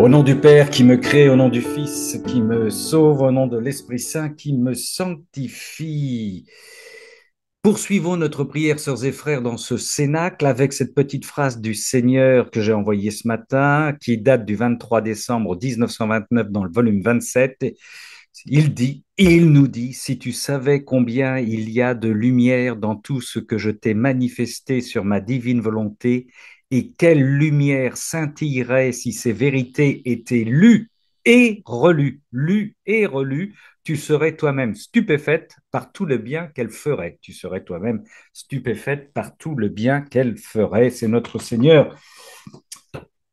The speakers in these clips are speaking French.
Au nom du Père qui me crée, au nom du Fils qui me sauve, au nom de l'Esprit Saint qui me sanctifie. Poursuivons notre prière, sœurs et frères, dans ce cénacle avec cette petite phrase du Seigneur que j'ai envoyée ce matin, qui date du 23 décembre 1929 dans le volume 27. Il nous dit, si tu savais combien il y a de lumière dans tout ce que je t'ai manifesté sur ma divine volonté, et quelle lumière scintillerait si ces vérités étaient lues et relues, tu serais toi-même stupéfaite par tout le bien qu'elle ferait. Tu serais toi-même stupéfaite par tout le bien qu'elle ferait. C'est notre Seigneur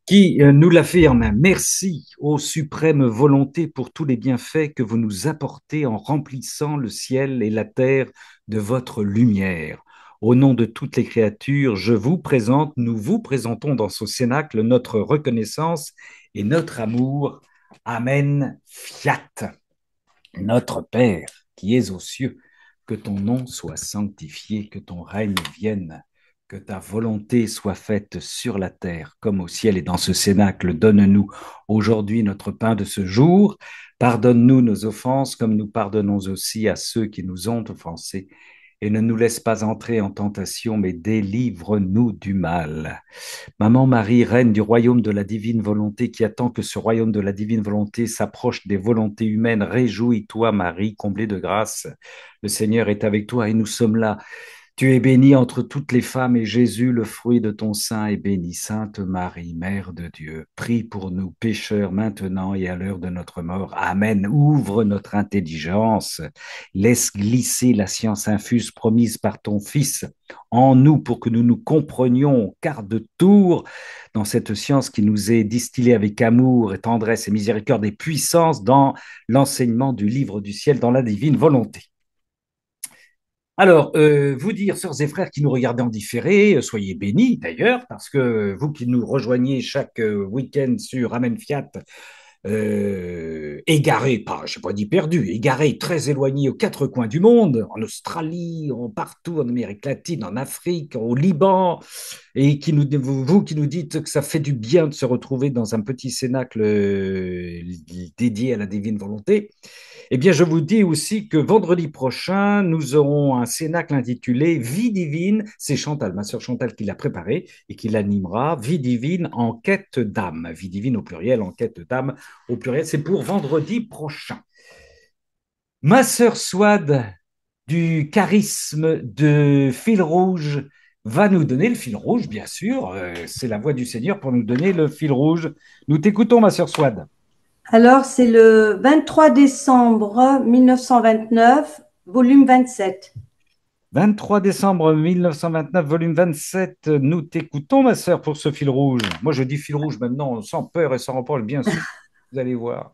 qui nous l'affirme. Merci ô suprême volonté pour tous les bienfaits que vous nous apportez en remplissant le ciel et la terre de votre lumière. Au nom de toutes les créatures, je vous présente, nous vous présentons dans ce cénacle notre reconnaissance et notre amour. Amen. Fiat. Notre Père qui es aux cieux, que ton nom soit sanctifié, que ton règne vienne, que ta volonté soit faite sur la terre comme au ciel. Et dans ce cénacle, donne-nous aujourd'hui notre pain de ce jour. Pardonne-nous nos offenses comme nous pardonnons aussi à ceux qui nous ont offensés. Et ne nous laisse pas entrer en tentation, mais délivre-nous du mal. Maman Marie, reine du royaume de la divine volonté, qui attend que ce royaume de la divine volonté s'approche des volontés humaines, réjouis-toi Marie, comblée de grâce. Le Seigneur est avec toi et nous sommes là. Tu es bénie entre toutes les femmes et Jésus, le fruit de ton sein, est béni. Sainte Marie, Mère de Dieu, prie pour nous pécheurs maintenant et à l'heure de notre mort. Amen. Ouvre notre intelligence. Laisse glisser la science infuse promise par ton Fils en nous pour que nous nous comprenions quart de tour dans cette science qui nous est distillée avec amour et tendresse et miséricorde et puissance dans l'enseignement du livre du ciel, dans la divine volonté. Alors, vous dire, sœurs et frères qui nous regardez en différé, soyez bénis d'ailleurs, parce que vous qui nous rejoignez chaque week-end sur Amen Fiat, égarés, pas, je n'ai pas dit perdus, égarés, très éloignés aux quatre coins du monde, en Australie, partout, en Amérique latine, en Afrique, au Liban, et qui nous, vous qui nous dites que ça fait du bien de se retrouver dans un petit cénacle dédié à la divine volonté. Eh bien, je vous dis aussi que vendredi prochain, nous aurons un cénacle intitulé Vie divine. C'est Chantal, ma sœur Chantal, qui l'a préparé et qui l'animera. Vie divine en quête d'âme. Vie divine au pluriel, en quête d'âme au pluriel. C'est pour vendredi prochain. Ma sœur Swad, du charisme de fil rouge, va nous donner le fil rouge, bien sûr. C'est la voix du Seigneur pour nous donner le fil rouge. Nous t'écoutons, ma sœur Swad. Alors, c'est le 23 décembre 1929, volume 27. 23 décembre 1929, volume 27. Nous t'écoutons, ma sœur, pour ce fil rouge. Moi, je dis fil rouge maintenant, sans peur et sans reproche, bien sûr. Vous allez voir.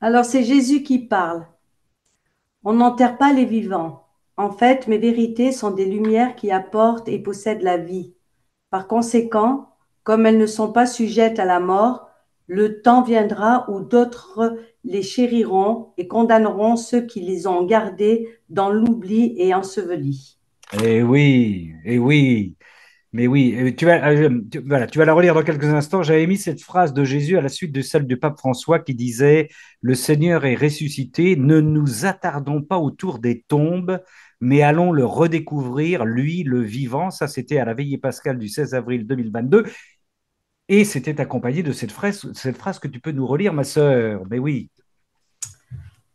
Alors, c'est Jésus qui parle. On n'enterre pas les vivants. En fait, mes vérités sont des lumières qui apportent et possèdent la vie. Par conséquent, comme elles ne sont pas sujettes à la mort, le temps viendra où d'autres les chériront et condamneront ceux qui les ont gardés dans l'oubli et ensevelis. Eh oui, eh oui. Mais oui, voilà, tu vas la relire dans quelques instants. J'avais mis cette phrase de Jésus à la suite de celle du pape François qui disait, le Seigneur est ressuscité, ne nous attardons pas autour des tombes, mais allons le redécouvrir, lui, le vivant. Ça, c'était à la veillée pascale du 16 avril 2022. Et c'était accompagné de cette phrase que tu peux nous relire, ma sœur. Mais oui.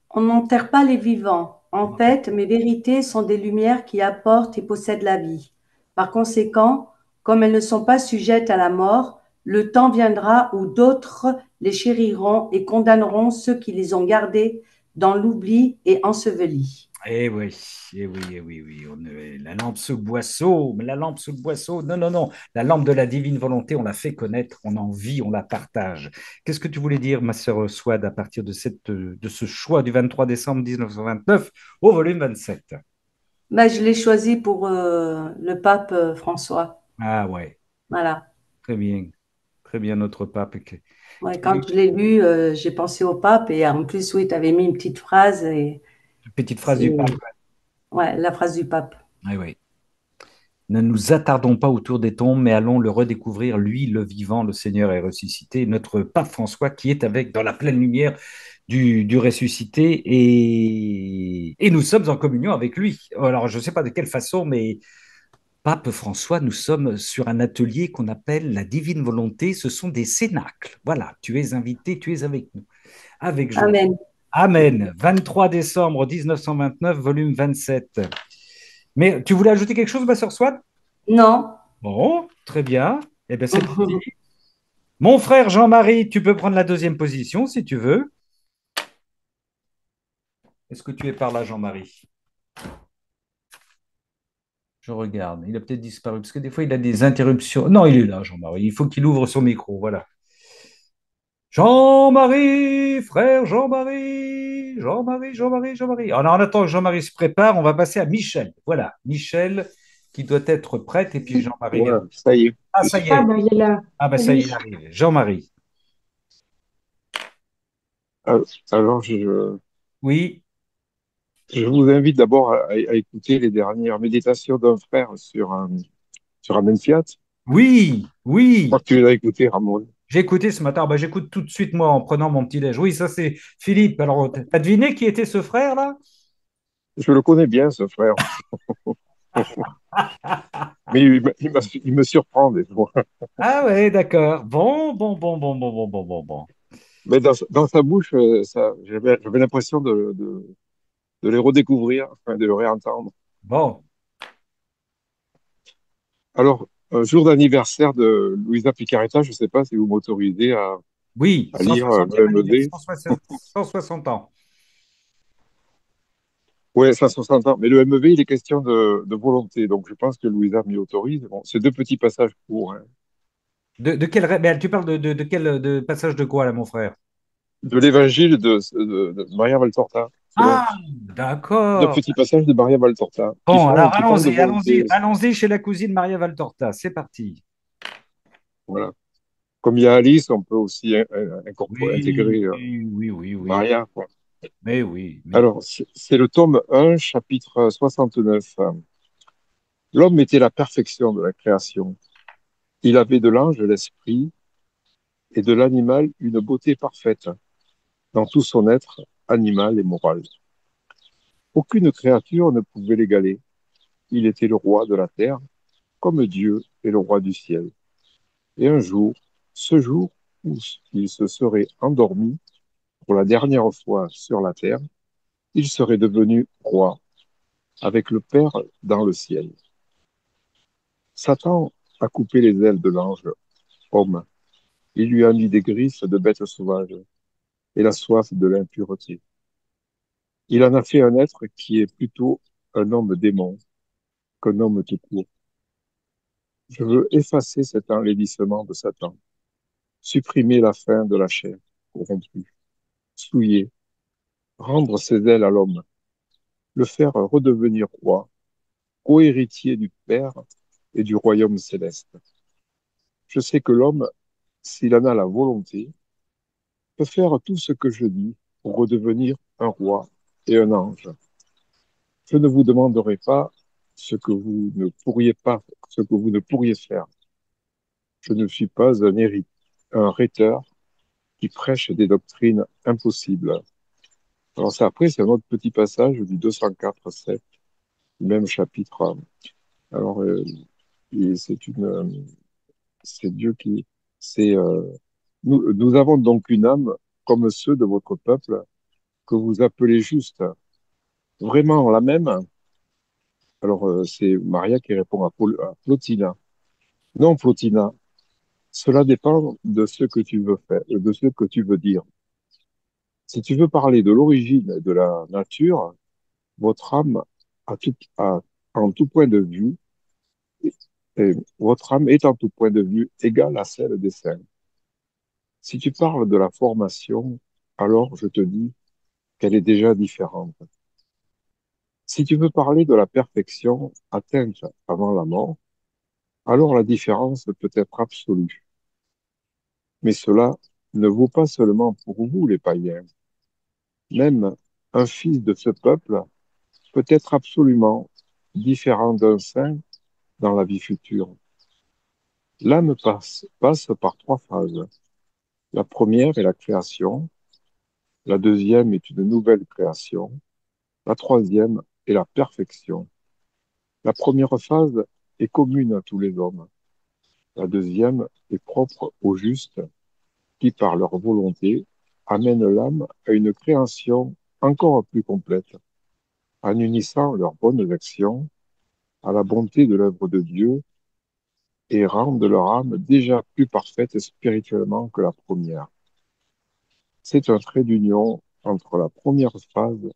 On n'enterre pas les vivants. En fait, mes vérités sont des lumières qui apportent et possèdent la vie. Par conséquent, comme elles ne sont pas sujettes à la mort, le temps viendra où d'autres les chériront et condamneront ceux qui les ont gardés dans l'oubli et ensevelis. Eh oui, eh oui, eh oui, oui. La lampe sous le boisseau, mais la lampe sous le boisseau, non, non, non. La lampe de la divine volonté, on la fait connaître, on en vit, on la partage. Qu'est-ce que tu voulais dire, ma sœur Swad, à partir de ce choix du 23 décembre 1929 au volume 27? Ben, je l'ai choisi pour le pape François. Ah ouais, Voilà. très bien, très bien, notre pape. Ouais, quand je l'ai lu, j'ai pensé au pape et en plus, oui, tu avais mis une petite phrase et Petite phrase c'est du pape. ouais, la phrase du pape. Oui, oui. Ne nous attardons pas autour des tombes, mais allons le redécouvrir, lui, le vivant, le Seigneur est ressuscité, notre pape François qui est avec dans la pleine lumière du ressuscité et nous sommes en communion avec lui. Alors, je ne sais pas de quelle façon, mais Pape François, nous sommes sur un atelier qu'on appelle la divine volonté. Ce sont des cénacles. Voilà, tu es invité, tu es avec nous, avec joie. Amen. Amen. 23 décembre 1929, volume 27. Mais tu voulais ajouter quelque chose, ma sœur Swan? Non. Bon, très bien. Eh bien, c'est parti. Mon frère Jean-Marie, tu peux prendre la deuxième position si tu veux. Est-ce que tu es par là, Jean-Marie? Je regarde. Il a peut-être disparu parce que des fois, il a des interruptions. Non, il est là, Jean-Marie. Il faut qu'il ouvre son micro. Voilà. Jean-Marie, frère Jean-Marie, Jean-Marie, Jean-Marie, Jean-Marie. Alors, en attendant que Jean-Marie se prépare, on va passer à Michel. Voilà, Michel qui doit être prête et puis Jean-Marie Voilà, verra. ça y est. Ah, ça y Ah est. ben, il est là. Ah, ben ça y est, il Salut. arrive. Jean-Marie. Alors, Oui, je vous invite d'abord à écouter les dernières méditations d'un frère sur un Fiat. Je oui, crois oui. que tu les as écoutées, Ramon. J'ai écouté ce matin. Ben, j'écoute tout de suite, moi, en prenant mon petit-déj. Oui, ça, c'est Philippe. Alors, t'as deviné qui était ce frère-là? Je le connais bien, ce frère. Mais il me surprend des fois. Ah, ouais, d'accord. Bon, bon, bon, bon, bon, bon, bon, bon, bon. Mais dans sa bouche, j'avais l'impression de les redécouvrir, enfin, de les réentendre. Bon, Alors, un jour d'anniversaire de Luisa Picaretta, je ne sais pas si vous m'autorisez oui, à lire 160e le anniversaire, MV. 160 ans. Ouais, 160 ans. Mais le MEV, il est question de volonté. Donc, je pense que Louisa m'y autorise. Bon, c'est deux petits passages courts, hein. De quel, mais tu parles de quel de passage de quoi, là, mon frère? De l'évangile de Maria Valtorta. Ah, Deux d'accord. petits passages de Maria Valtorta Bon, alors qui parlent de allons-y, volonté allons-y, aussi. allons-y chez la cousine Maria Valtorta. C'est parti. Voilà. Comme il y a Alice, on peut aussi Oui, intégrer oui, oui, oui, oui. Maria, quoi. Mais oui, mais Alors, c'est le tome 1, chapitre 69. L'homme était la perfection de la création. Il avait de l'ange l'esprit et de l'animal une beauté parfaite dans tout son être animal et moral. Aucune créature ne pouvait l'égaler. Il était le roi de la terre, comme Dieu est le roi du ciel. Et un jour, ce jour où il se serait endormi pour la dernière fois sur la terre, il serait devenu roi, avec le Père dans le ciel. Satan a coupé les ailes de l'ange homme. Il lui a mis des griffes de bête sauvage et la soif de l'impureté. Il en a fait un être qui est plutôt un homme démon qu'un homme tout court. Je veux effacer cet enlaidissement de Satan, supprimer la faim de la chair corrompue, souiller, rendre ses ailes à l'homme, le faire redevenir roi, co-héritier du Père et du royaume céleste. Je sais que l'homme, s'il en a la volonté, peut faire tout ce que je dis pour redevenir un roi et un ange. Je ne vous demanderai pas ce que vous ne pourriez faire. Je ne suis pas un rhéteur qui prêche des doctrines impossibles. Alors ça, après, c'est un autre petit passage du 204-7, même chapitre. Alors, et c'est Dieu qui, c'est, nous avons donc une âme comme ceux de votre peuple que vous appelez juste. Vraiment la même. Alors, c'est Maria qui répond à Plotina. Non, Plotina, cela dépend de ce que tu veux faire, de ce que tu veux dire. Si tu veux parler de l'origine de la nature, votre âme a tout, a, en tout point de vue, votre âme est en tout point de vue égale à celle des saints. Si tu parles de la formation, alors je te dis qu'elle est déjà différente. Si tu veux parler de la perfection atteinte avant la mort, alors la différence peut être absolue. Mais cela ne vaut pas seulement pour vous, les païens. Même un fils de ce peuple peut être absolument différent d'un saint dans la vie future. L'âme passe par trois phases. La première est la création, la deuxième est une nouvelle création, la troisième est la perfection. La première phase est commune à tous les hommes. La deuxième est propre aux justes qui, par leur volonté, amènent l'âme à une création encore plus complète, en unissant leurs bonnes actions à la bonté de l'œuvre de Dieu et rendent leur âme déjà plus parfaite spirituellement que la première. C'est un trait d'union entre la première phase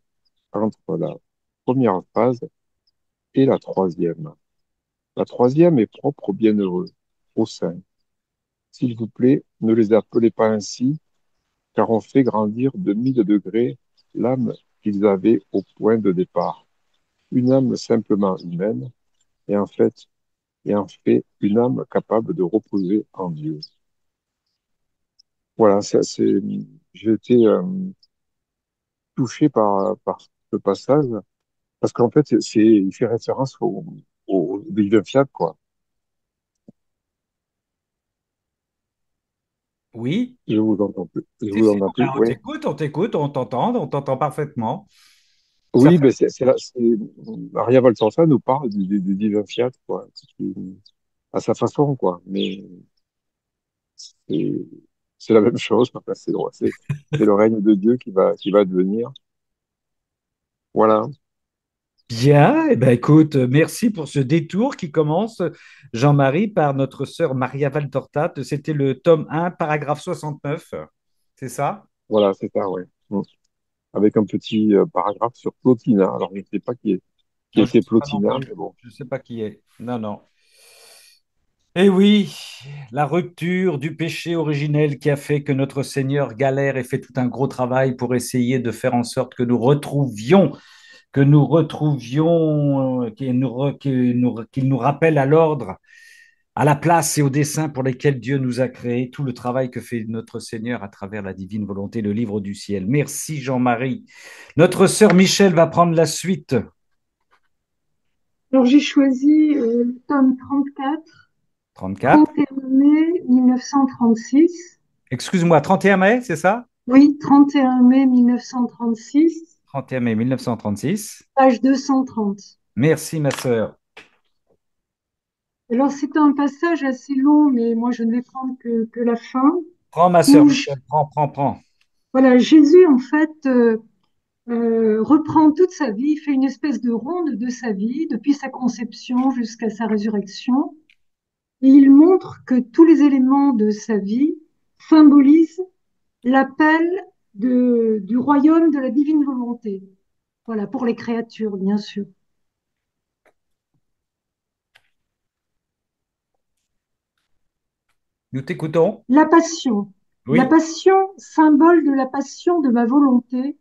et la troisième. La troisième est propre aux bienheureux, aux saints. S'il vous plaît, ne les appelez pas ainsi, car on fait grandir de 1000 degrés l'âme qu'ils avaient au point de départ. Une âme simplement humaine, et en fait une âme capable de reposer en Dieu. Voilà, j'ai été touché par ce passage, parce qu'en fait, il fait référence au divin fiat, quoi. Oui, Je vous entends plus. Je si, vous si, entends plus, on oui. t'écoute, on t'entend parfaitement. Ça Oui, fait ben Maria Valtorta nous parle du divin fiat, quoi, à sa façon, quoi. Mais c'est c'est la même chose. Enfin, c'est le règne de Dieu qui va devenir. Voilà. bien. Eh ben, écoute, merci pour ce détour qui commence, Jean-Marie, par notre sœur Maria Valtorta. C'était le tome 1, paragraphe 69. C'est ça? Voilà, c'est ça, ouais. Avec un petit paragraphe sur Plotina. Alors, je ne sais pas qui Non, je ne était sais pas non Plotina, plus. mais bon. Je ne sais pas qui est. Non, non. Eh oui, la rupture du péché originel qui a fait que notre Seigneur galère et fait tout un gros travail pour essayer de faire en sorte qu'il nous rappelle à l'ordre, à la place et au dessein pour lesquels Dieu nous a créés, tout le travail que fait notre Seigneur à travers la divine volonté, le livre du ciel. Merci Jean-Marie. Notre sœur Michel va prendre la suite. Alors j'ai choisi le tome 34, 34. 31 mai 1936. Excuse-moi, 31 mai, c'est ça? Oui, 31 mai 1936, 31 mai 1936. page 230. Merci ma sœur. Alors c'est un passage assez long, mais moi je ne vais prendre que la fin, Prends ma sœur où Michel, prends. voilà, Jésus en fait reprend toute sa vie, fait une espèce de ronde de sa vie, depuis sa conception jusqu'à sa résurrection, et il montre que tous les éléments de sa vie symbolisent l'appel du royaume de la divine volonté. Voilà, pour les créatures, bien sûr. Nous t'écoutons. La passion. La Oui. passion, symbole de la passion de ma volonté,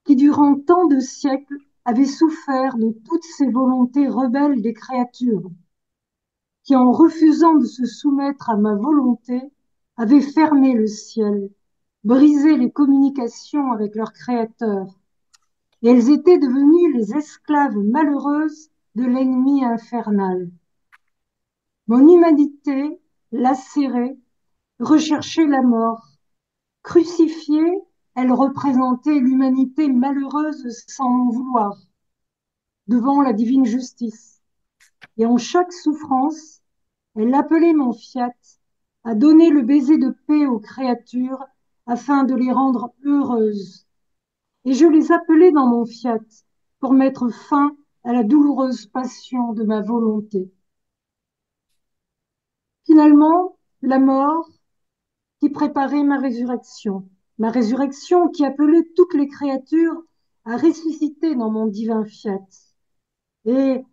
qui durant tant de siècles avait souffert de toutes ces volontés rebelles des créatures, qui en refusant de se soumettre à ma volonté, avaient fermé le ciel, brisé les communications avec leur créateur, et elles étaient devenues les esclaves malheureuses de l'ennemi infernal. Mon humanité, lacérée, recherchait la mort. Crucifiée, elle représentait l'humanité malheureuse sans m'en vouloir, devant la divine justice. Et en chaque souffrance, elle appelait mon fiat à donner le baiser de paix aux créatures afin de les rendre heureuses. Et je les appelais dans mon fiat pour mettre fin à la douloureuse passion de ma volonté. Finalement, la mort qui préparait ma résurrection qui appelait toutes les créatures à ressusciter dans mon divin fiat. Et,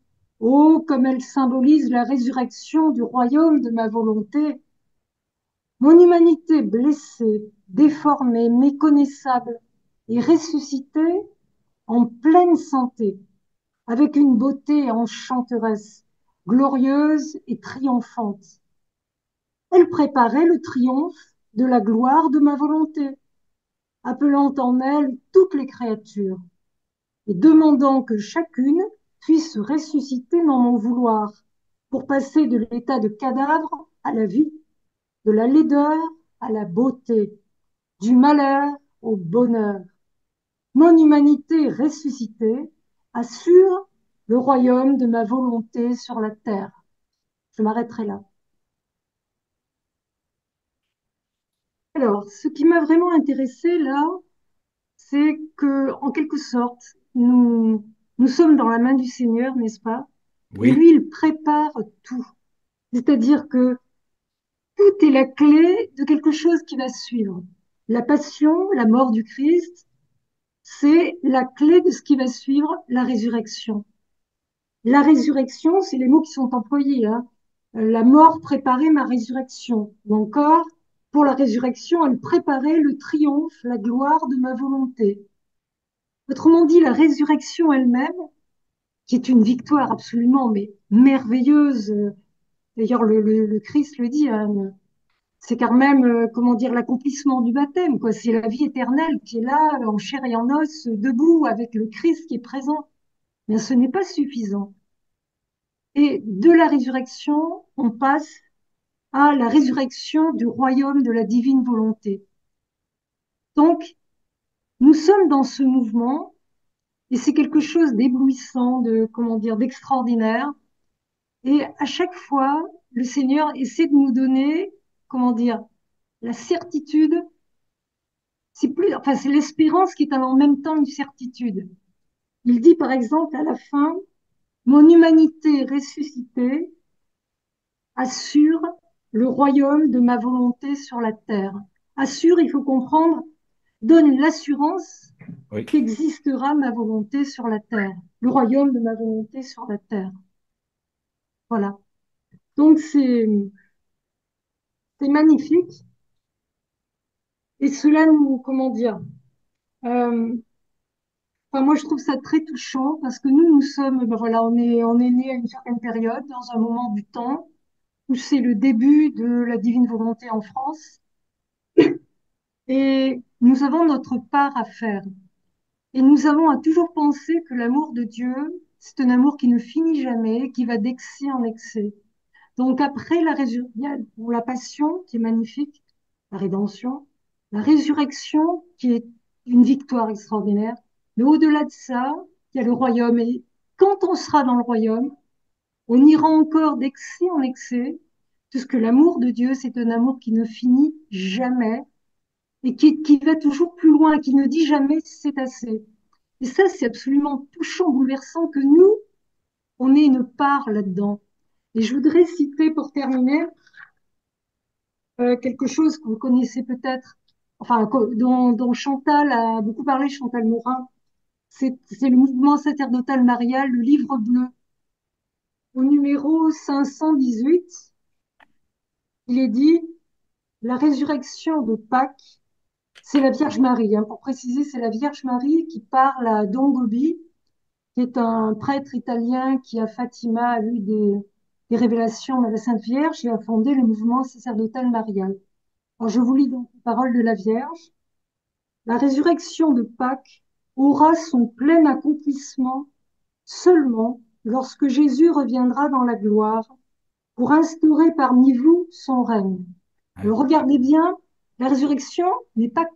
oh, comme elle symbolise la résurrection du royaume de ma volonté, mon humanité blessée, déformée, méconnaissable et ressuscitée en pleine santé, avec une beauté enchanteresse, glorieuse et triomphante. Elle préparait le triomphe de la gloire de ma volonté, appelant en elle toutes les créatures et demandant que chacune puisse ressusciter dans mon vouloir, pour passer de l'état de cadavre à la vie, de la laideur à la beauté, du malheur au bonheur. Mon humanité ressuscitée assure le royaume de ma volonté sur la terre. Je m'arrêterai là. Alors, ce qui m'a vraiment intéressé là, c'est que, en quelque sorte, nous sommes dans la main du Seigneur, n'est-ce pas? Et Oui, lui, il prépare tout. C'est-à-dire que tout est la clé de quelque chose qui va suivre. La passion, la mort du Christ, c'est la clé de ce qui va suivre la résurrection. La résurrection, c'est les mots qui sont employés, hein. La mort préparait ma résurrection. Ou encore, pour la résurrection, elle préparait le triomphe, la gloire de ma volonté. Autrement dit, la résurrection elle-même, qui est une victoire absolument mais merveilleuse. D'ailleurs, le Christ le dit, hein, c'est quand même, comment dire, l'accomplissement du baptême, quoi. C'est la vie éternelle qui est là, en chair et en os, debout, avec le Christ qui est présent. Mais ce n'est pas suffisant. Et de la résurrection, on passe à la résurrection du royaume de la divine volonté. Donc, nous sommes dans ce mouvement, et c'est quelque chose d'éblouissant, de, comment dire, d'extraordinaire. Et à chaque fois, le Seigneur essaie de nous donner, comment dire, la certitude. C'est plus, enfin, c'est l'espérance qui est en même temps une certitude. Il dit, par exemple, à la fin, mon humanité ressuscitée assure le royaume de ma volonté sur la terre. Assure, il faut comprendre, donne l'assurance oui. qu'existera ma volonté sur la terre, le royaume de ma volonté sur la terre. Voilà. Donc c'est magnifique. Et cela nous, comment dire, euh, enfin, moi je trouve ça très touchant parce que nous sommes, ben voilà, on est né à une certaine période, dans un moment du temps où c'est le début de la divine volonté en France, et nous avons notre part à faire. Et nous avons à toujours penser que l'amour de Dieu, c'est un amour qui ne finit jamais, qui va d'excès en excès. Donc après la résurrection, il y a pour la passion qui est magnifique, la rédemption, la résurrection qui est une victoire extraordinaire. Mais au-delà de ça, il y a le royaume. Et quand on sera dans le royaume, on ira encore d'excès en excès, puisque l'amour de Dieu, c'est un amour qui ne finit jamais et qui va toujours plus loin, qui ne dit jamais c'est assez. Et ça, c'est absolument touchant, bouleversant que nous, on ait une part là-dedans. Et je voudrais citer pour terminer quelque chose que vous connaissez peut-être, enfin, dont Chantal a beaucoup parlé, Chantal Morin. C'est le mouvement sacerdotal marial, le livre bleu. Au numéro 518, il est dit, la résurrection de Pâques, c'est la Vierge Marie, hein. Pour préciser, c'est la Vierge Marie qui parle à Don Gobi, qui est un prêtre italien qui, à Fatima, a eu des révélations de la Sainte Vierge et a fondé le mouvement sacerdotal marial. Alors, je vous lis donc les paroles de la Vierge. La résurrection de Pâques aura son plein accomplissement seulement lorsque Jésus reviendra dans la gloire pour instaurer parmi vous son règne. Alors, regardez bien, la résurrection n'est pas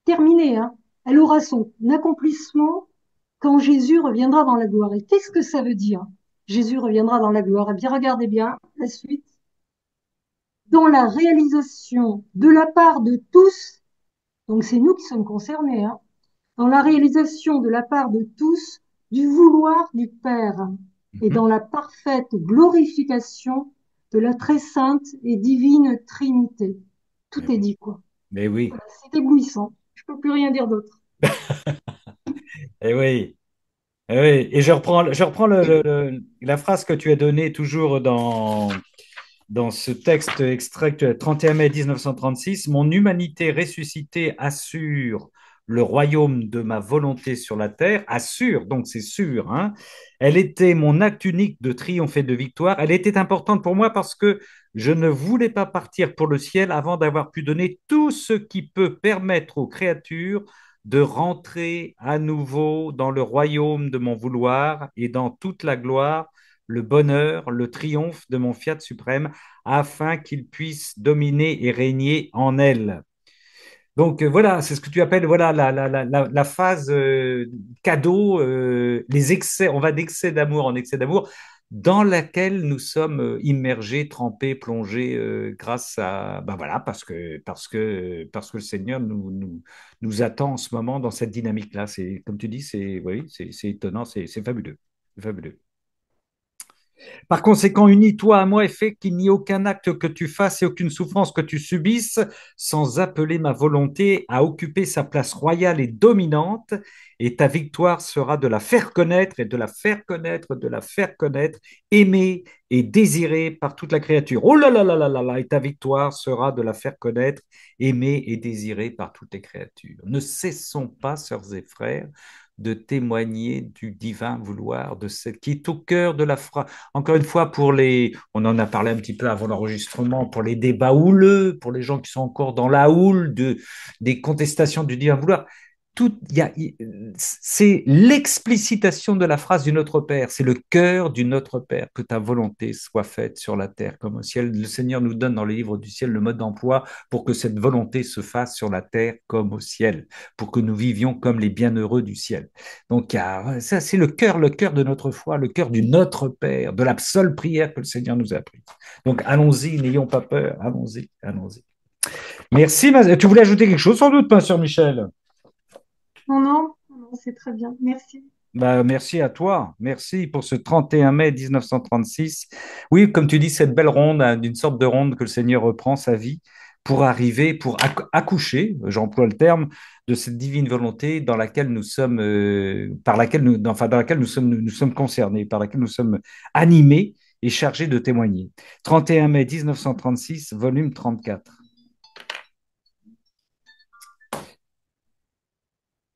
terminée, hein. Elle aura son accomplissement quand Jésus reviendra dans la gloire. Et qu'est-ce que ça veut dire? Jésus reviendra dans la gloire. Eh bien, regardez bien la suite. Dans la réalisation de la part de tous, donc c'est nous qui sommes concernés, hein, dans la réalisation de la part de tous du vouloir du Père et Mhm. dans la parfaite glorification de la très sainte et divine Trinité. Mais Tout est oui. dit, quoi. Mais oui. Voilà, c'est éblouissant. Je peux plus rien dire d'autre. Et oui. Et oui. Et je reprends la phrase que tu as donnée toujours dans ce texte extrait 31 mai 1936, mon humanité ressuscitée assure le royaume de ma volonté sur la terre, assure, donc c'est sûr, hein. Elle était mon acte unique de triomphe et de victoire. Elle était importante pour moi parce que je ne voulais pas partir pour le ciel avant d'avoir pu donner tout ce qui peut permettre aux créatures de rentrer à nouveau dans le royaume de mon vouloir et dans toute la gloire le bonheur, le triomphe de mon fiat suprême, afin qu'il puisse dominer et régner en elle. Donc voilà, c'est ce que tu appelles voilà la phase cadeau, les excès, on va d'excès d'amour en excès d'amour, dans laquelle nous sommes immergés, trempés, plongés grâce à ben voilà parce que le Seigneur nous attend en ce moment dans cette dynamique-là. C'est comme tu dis, c'est oui, c'est étonnant, c'est fabuleux, c'est fabuleux. Par conséquent, unis-toi à moi et fais qu'il n'y ait aucun acte que tu fasses et aucune souffrance que tu subisses sans appeler ma volonté à occuper sa place royale et dominante. Et ta victoire sera de la faire connaître et de la faire connaître, de la faire connaître, aimée et désirée par toute la créature. Oh là là là là là là, et ta victoire sera de la faire connaître, aimée et désirée par toutes les créatures. Ne cessons pas, sœurs et frères, de témoigner du divin vouloir, de ce qui est au cœur de la phrase. Encore une fois, on en a parlé un petit peu avant l'enregistrement, pour les débats houleux, pour les gens qui sont encore dans la houle des contestations du divin vouloir, c'est l'explicitation de la phrase du Notre Père, c'est le cœur du Notre Père, que ta volonté soit faite sur la terre comme au ciel. Le Seigneur nous donne dans les livres du ciel le mode d'emploi pour que cette volonté se fasse sur la terre comme au ciel, pour que nous vivions comme les bienheureux du ciel. Donc, ça, c'est le cœur de notre foi, le cœur du Notre Père, de la seule prière que le Seigneur nous a appris. Donc, allons-y, n'ayons pas peur, allons-y, allons-y. Merci, tu voulais ajouter quelque chose sans doute, ma sœur Michel? Non, non, non, c'est très bien. Merci. Bah, merci à toi. Merci pour ce 31 mai 1936. Oui, comme tu dis, cette belle ronde, hein, d'une sorte de ronde que le Seigneur reprend sa vie pour arriver, pour accoucher, j'emploie le terme, de cette divine volonté dans laquelle nous sommes, par laquelle nous, enfin, dans laquelle nous sommes concernés, par laquelle nous sommes animés et chargés de témoigner. 31 mai 1936, volume 34.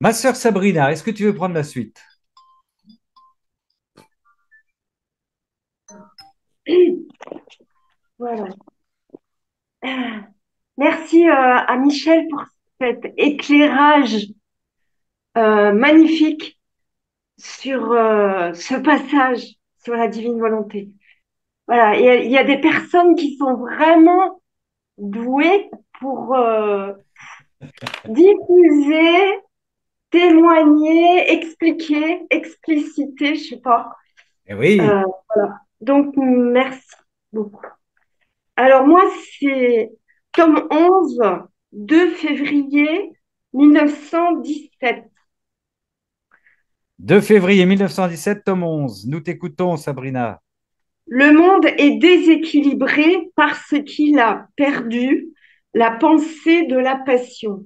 Ma sœur Sabrina, est-ce que tu veux prendre la suite? Voilà. Merci à Michel pour cet éclairage magnifique sur ce passage sur la divine volonté. Voilà, il y a des personnes qui sont vraiment douées pour diffuser, témoigner, expliquer, expliciter, je sais pas. Eh oui, Voilà. Donc merci beaucoup. Alors moi, c'est tome 11, 2 février 1917. 2 février 1917, tome 11. Nous t'écoutons, Sabrina. Le monde est déséquilibré parce qu'il a perdu la pensée de la passion.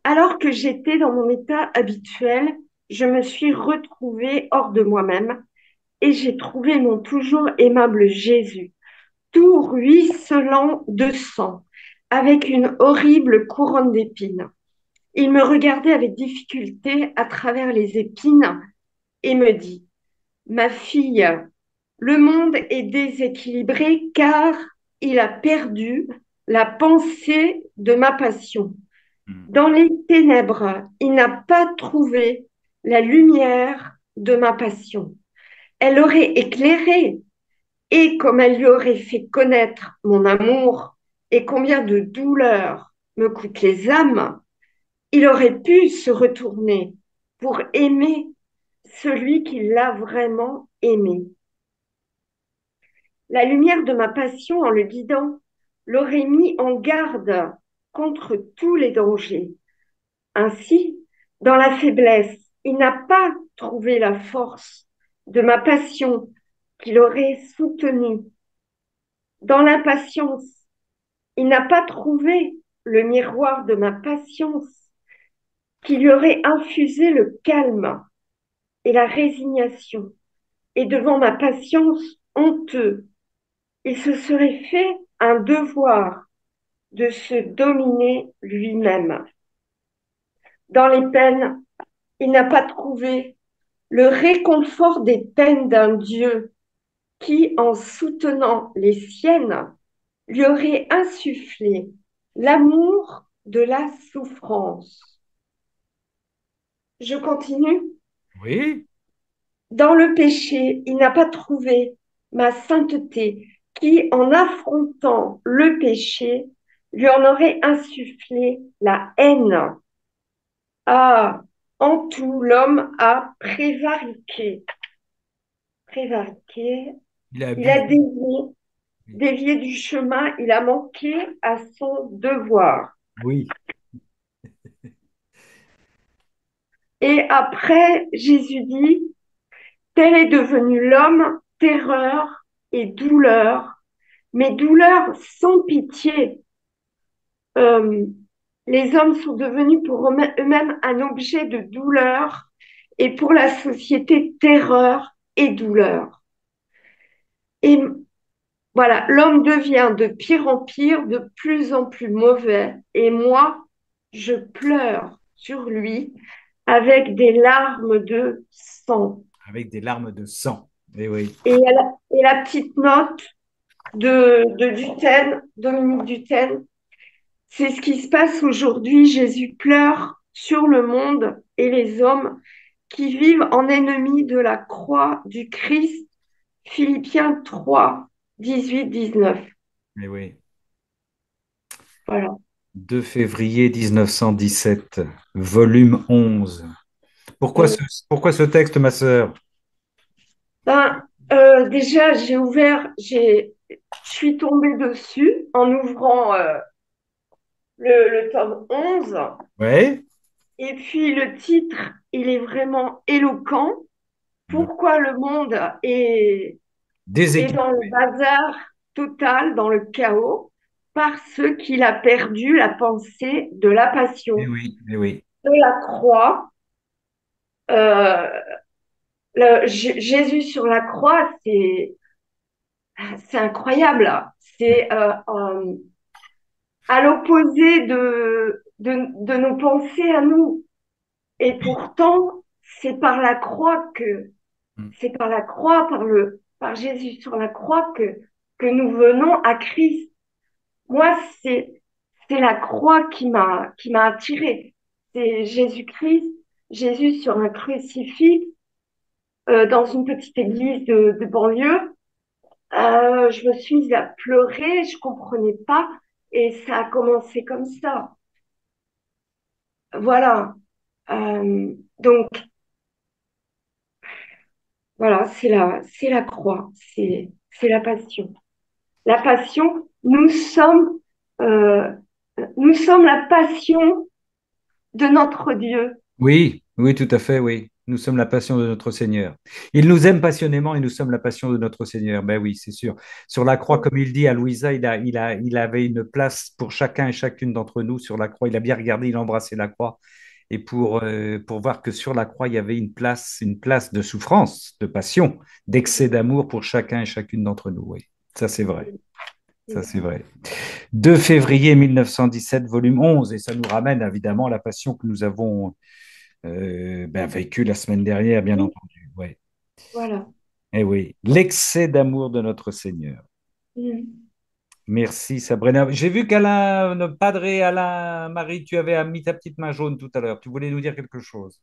Alors que j'étais dans mon état habituel, je me suis retrouvée hors de moi-même et j'ai trouvé mon toujours aimable Jésus, tout ruisselant de sang, avec une horrible couronne d'épines. Il me regardait avec difficulté à travers les épines et me dit, ma fille, le monde est déséquilibré car il a perdu la pensée de ma passion. Dans les ténèbres, il n'a pas trouvé la lumière de ma passion. Elle aurait éclairé, et comme elle lui aurait fait connaître mon amour et combien de douleurs me coûtent les âmes, il aurait pu se retourner pour aimer celui qui l'a vraiment aimé. La lumière de ma passion, en le guidant, l'aurait mis en garde contre tous les dangers. Ainsi, dans la faiblesse, il n'a pas trouvé la force de ma passion qui l'aurait soutenue. Dans l'impatience, il n'a pas trouvé le miroir de ma patience qui lui aurait infusé le calme et la résignation. Et devant ma patience honteux, il se serait fait un devoir de se dominer lui-même. Dans les peines, il n'a pas trouvé le réconfort des peines d'un Dieu qui, en soutenant les siennes, lui aurait insufflé l'amour de la souffrance. Je continue. Oui, dans le péché, il n'a pas trouvé ma sainteté, qui, en affrontant le péché, lui en aurait insufflé la haine. Ah, en tout, l'homme a prévariqué. Prévariqué. Il a Il a abusé. dévié du chemin, il a manqué à son devoir. Oui, Et après, Jésus dit, tel est devenu l'homme, terreur et douleur, mais douleur sans pitié. Euh, les hommes sont devenus pour eux-mêmes un objet de douleur et pour la société, terreur et douleur. Et voilà, l'homme devient de pire en pire, de plus en plus mauvais. Et moi, je pleure sur lui avec des larmes de sang. avec des larmes de sang. Eh oui. Et la petite note de Duquesne, Dominique Duquesne, c'est ce qui se passe aujourd'hui. Jésus pleure sur le monde et les hommes qui vivent en ennemis de la croix du Christ. Philippiens 3, 18, 19. Eh oui. Voilà. 2 février 1917, volume 11. Pourquoi ce, Mm. pourquoi ce texte, ma sœur? Ben, déjà, je suis tombée dessus en ouvrant le tome 11. Ouais. Et puis le titre, il est vraiment éloquent. Pourquoi le monde est dans le Déséquilibré. bazar total, dans le chaos? Parce qu'il a perdu la pensée de la Eh passion, oui, eh oui. de la croix. Euh, Jésus sur la croix, c'est incroyable. C'est à l'opposé de nos pensées à nous. Et pourtant, c'est par la croix que, Mm. c'est par la croix, par Jésus sur la croix que nous venons à Christ. Moi, c'est la croix qui m'a attirée. C'est Jésus-Christ, Jésus sur un crucifix, dans une petite église de banlieue. Je me suis mise à pleurer, je comprenais pas, et ça a commencé comme ça. Voilà. Donc, voilà, c'est la croix, c'est la passion. La passion, euh, nous sommes la passion de notre Dieu. Oui, oui, tout à fait, oui. Nous sommes la passion de notre Seigneur. Il nous aime passionnément et nous sommes la passion de notre Seigneur. Ben oui, c'est sûr. Sur la croix, comme il dit à Louisa, il avait une place pour chacun et chacune d'entre nous sur la croix. Il a bien regardé, il a embrassé la croix. Et pour voir que sur la croix, il y avait une place de souffrance, de passion, d'excès d'amour pour chacun et chacune d'entre nous. Oui, ça c'est vrai. Ça c'est vrai. 2 février 1917, volume 11, et ça nous ramène évidemment à la passion que nous avons vécue la semaine dernière, bien Oui, entendu. Ouais. voilà. Eh oui, l'excès d'amour de notre Seigneur. Mm. Merci Sabrina. J'ai vu qu'Alain, notre Padre Alain Marie, tu avais mis ta petite main jaune tout à l'heure. Tu voulais nous dire quelque chose.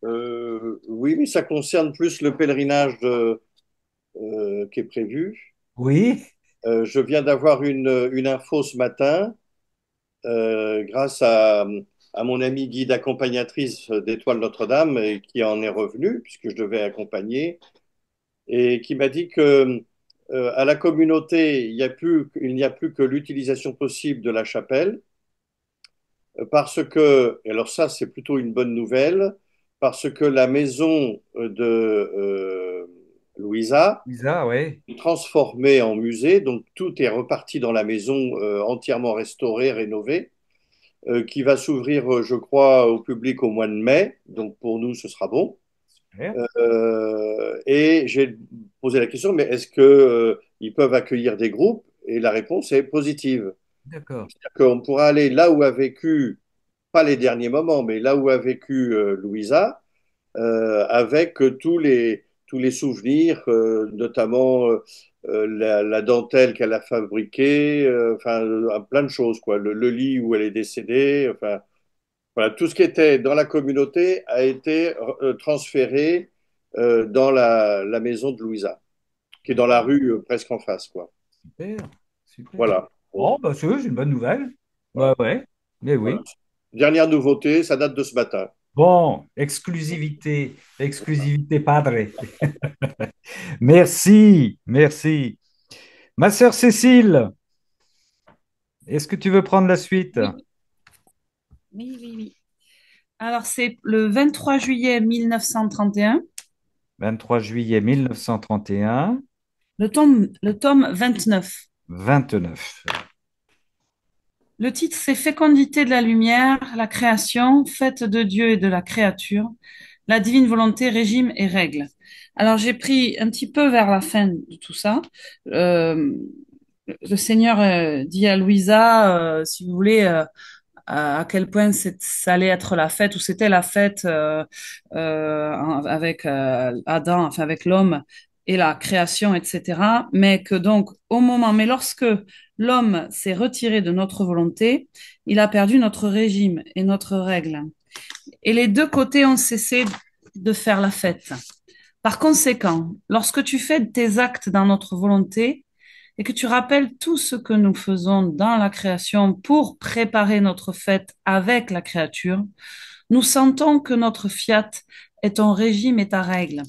Oui, mais ça concerne plus le pèlerinage qui est prévu. Oui, Je viens d'avoir une info ce matin grâce à mon amie guide accompagnatrice d'Étoile Notre-Dame et qui en est revenue puisque je devais accompagner et qui m'a dit que à la communauté, il n'y a plus que l'utilisation possible de la chapelle parce que, et alors ça c'est plutôt une bonne nouvelle, parce que la maison de Louisa Lisa, oui. est transformée en musée, donc tout est reparti dans la maison entièrement restaurée, rénovée, qui va s'ouvrir, je crois, au public au mois de mai, donc pour nous ce sera bon. Super. Et j'ai posé la question, mais est-ce que, ils peuvent accueillir des groupes? Et la réponse est positive. D'accord. C'est-à-dire qu'on pourra aller là où a vécu pas les derniers moments, mais là où a vécu Louisa, avec tous les souvenirs, notamment la dentelle qu'elle a fabriquée, enfin plein de choses, quoi. Le lit où elle est décédée, enfin voilà, tout ce qui était dans la communauté a été transféré dans la maison de Louisa, qui est dans la rue presque en face, quoi. Super, super. Voilà. Oh, Bon, bah, c'est une bonne nouvelle. voilà. Bah, ouais, mais Voilà. oui. Dernière nouveauté, ça date de ce matin. Bon, exclusivité, exclusivité padre. Merci, merci. Ma sœur Cécile, est-ce que tu veux prendre la suite? Oui, oui, oui, oui. Alors, c'est le 23 juillet 1931, 23 juillet 1931, le tome 29. 29. Le titre, c'est Fécondité de la lumière, la création, fête de Dieu et de la créature, la divine volonté, régime et règles. Alors, j'ai pris un petit peu vers la fin de tout ça. Euh, le Seigneur dit à Louisa, si vous voulez, à quel point ça allait être la fête, ou c'était la fête avec Adam, enfin avec l'homme et la création, etc. Mais que donc, mais lorsque l'homme s'est retiré de notre volonté, il a perdu notre régime et notre règle. Et les deux côtés ont cessé de faire la fête. Par conséquent, lorsque tu fais tes actes dans notre volonté, et que tu rappelles tout ce que nous faisons dans la création pour préparer notre fête avec la créature, nous sentons que notre fiat est ton régime et ta règle.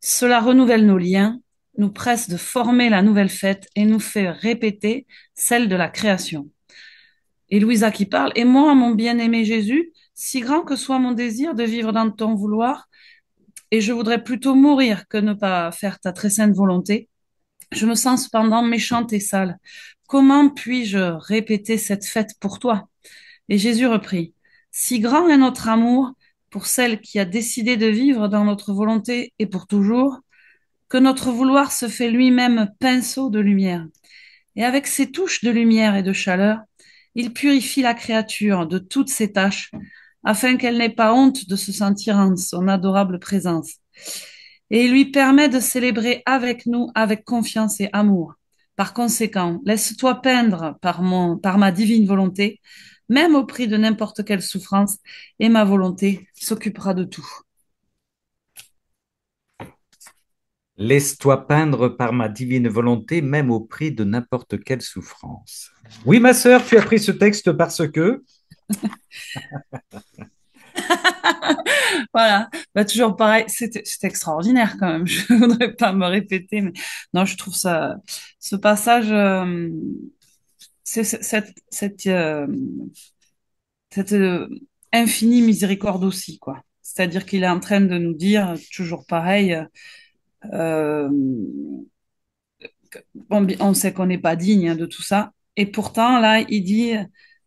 Cela renouvelle nos liens, nous presse de former la nouvelle fête et nous fait répéter celle de la création. Et Louisa qui parle, et moi, mon bien-aimé Jésus, si grand que soit mon désir de vivre dans ton vouloir, et je voudrais plutôt mourir que ne pas faire ta très sainte volonté, je me sens cependant méchante et sale. Comment puis-je répéter cette fête pour toi? Et Jésus reprit, si grand est notre amour pour celle qui a décidé de vivre dans notre volonté et pour toujours, que notre vouloir se fait lui-même pinceau de lumière. Et avec ses touches de lumière et de chaleur, il purifie la créature de toutes ses tâches, afin qu'elle n'ait pas honte de se sentir en son adorable présence. Et il lui permet de célébrer avec nous, avec confiance et amour. Par conséquent, laisse-toi peindre par ma divine volonté, même au prix de n'importe quelle souffrance, et ma volonté s'occupera de tout. Laisse-toi peindre par ma divine volonté, même au prix de n'importe quelle souffrance. Oui, ma sœur, tu as pris ce texte parce que... Voilà, bah, toujours pareil, c'est extraordinaire quand même. Je voudrais pas me répéter, mais non, je trouve ce passage, c'est cette infinie miséricorde aussi, quoi. C'est-à-dire qu'il est en train de nous dire toujours pareil. Euh, on sait qu'on n'est pas digne hein, de tout ça, et pourtant là, il dit.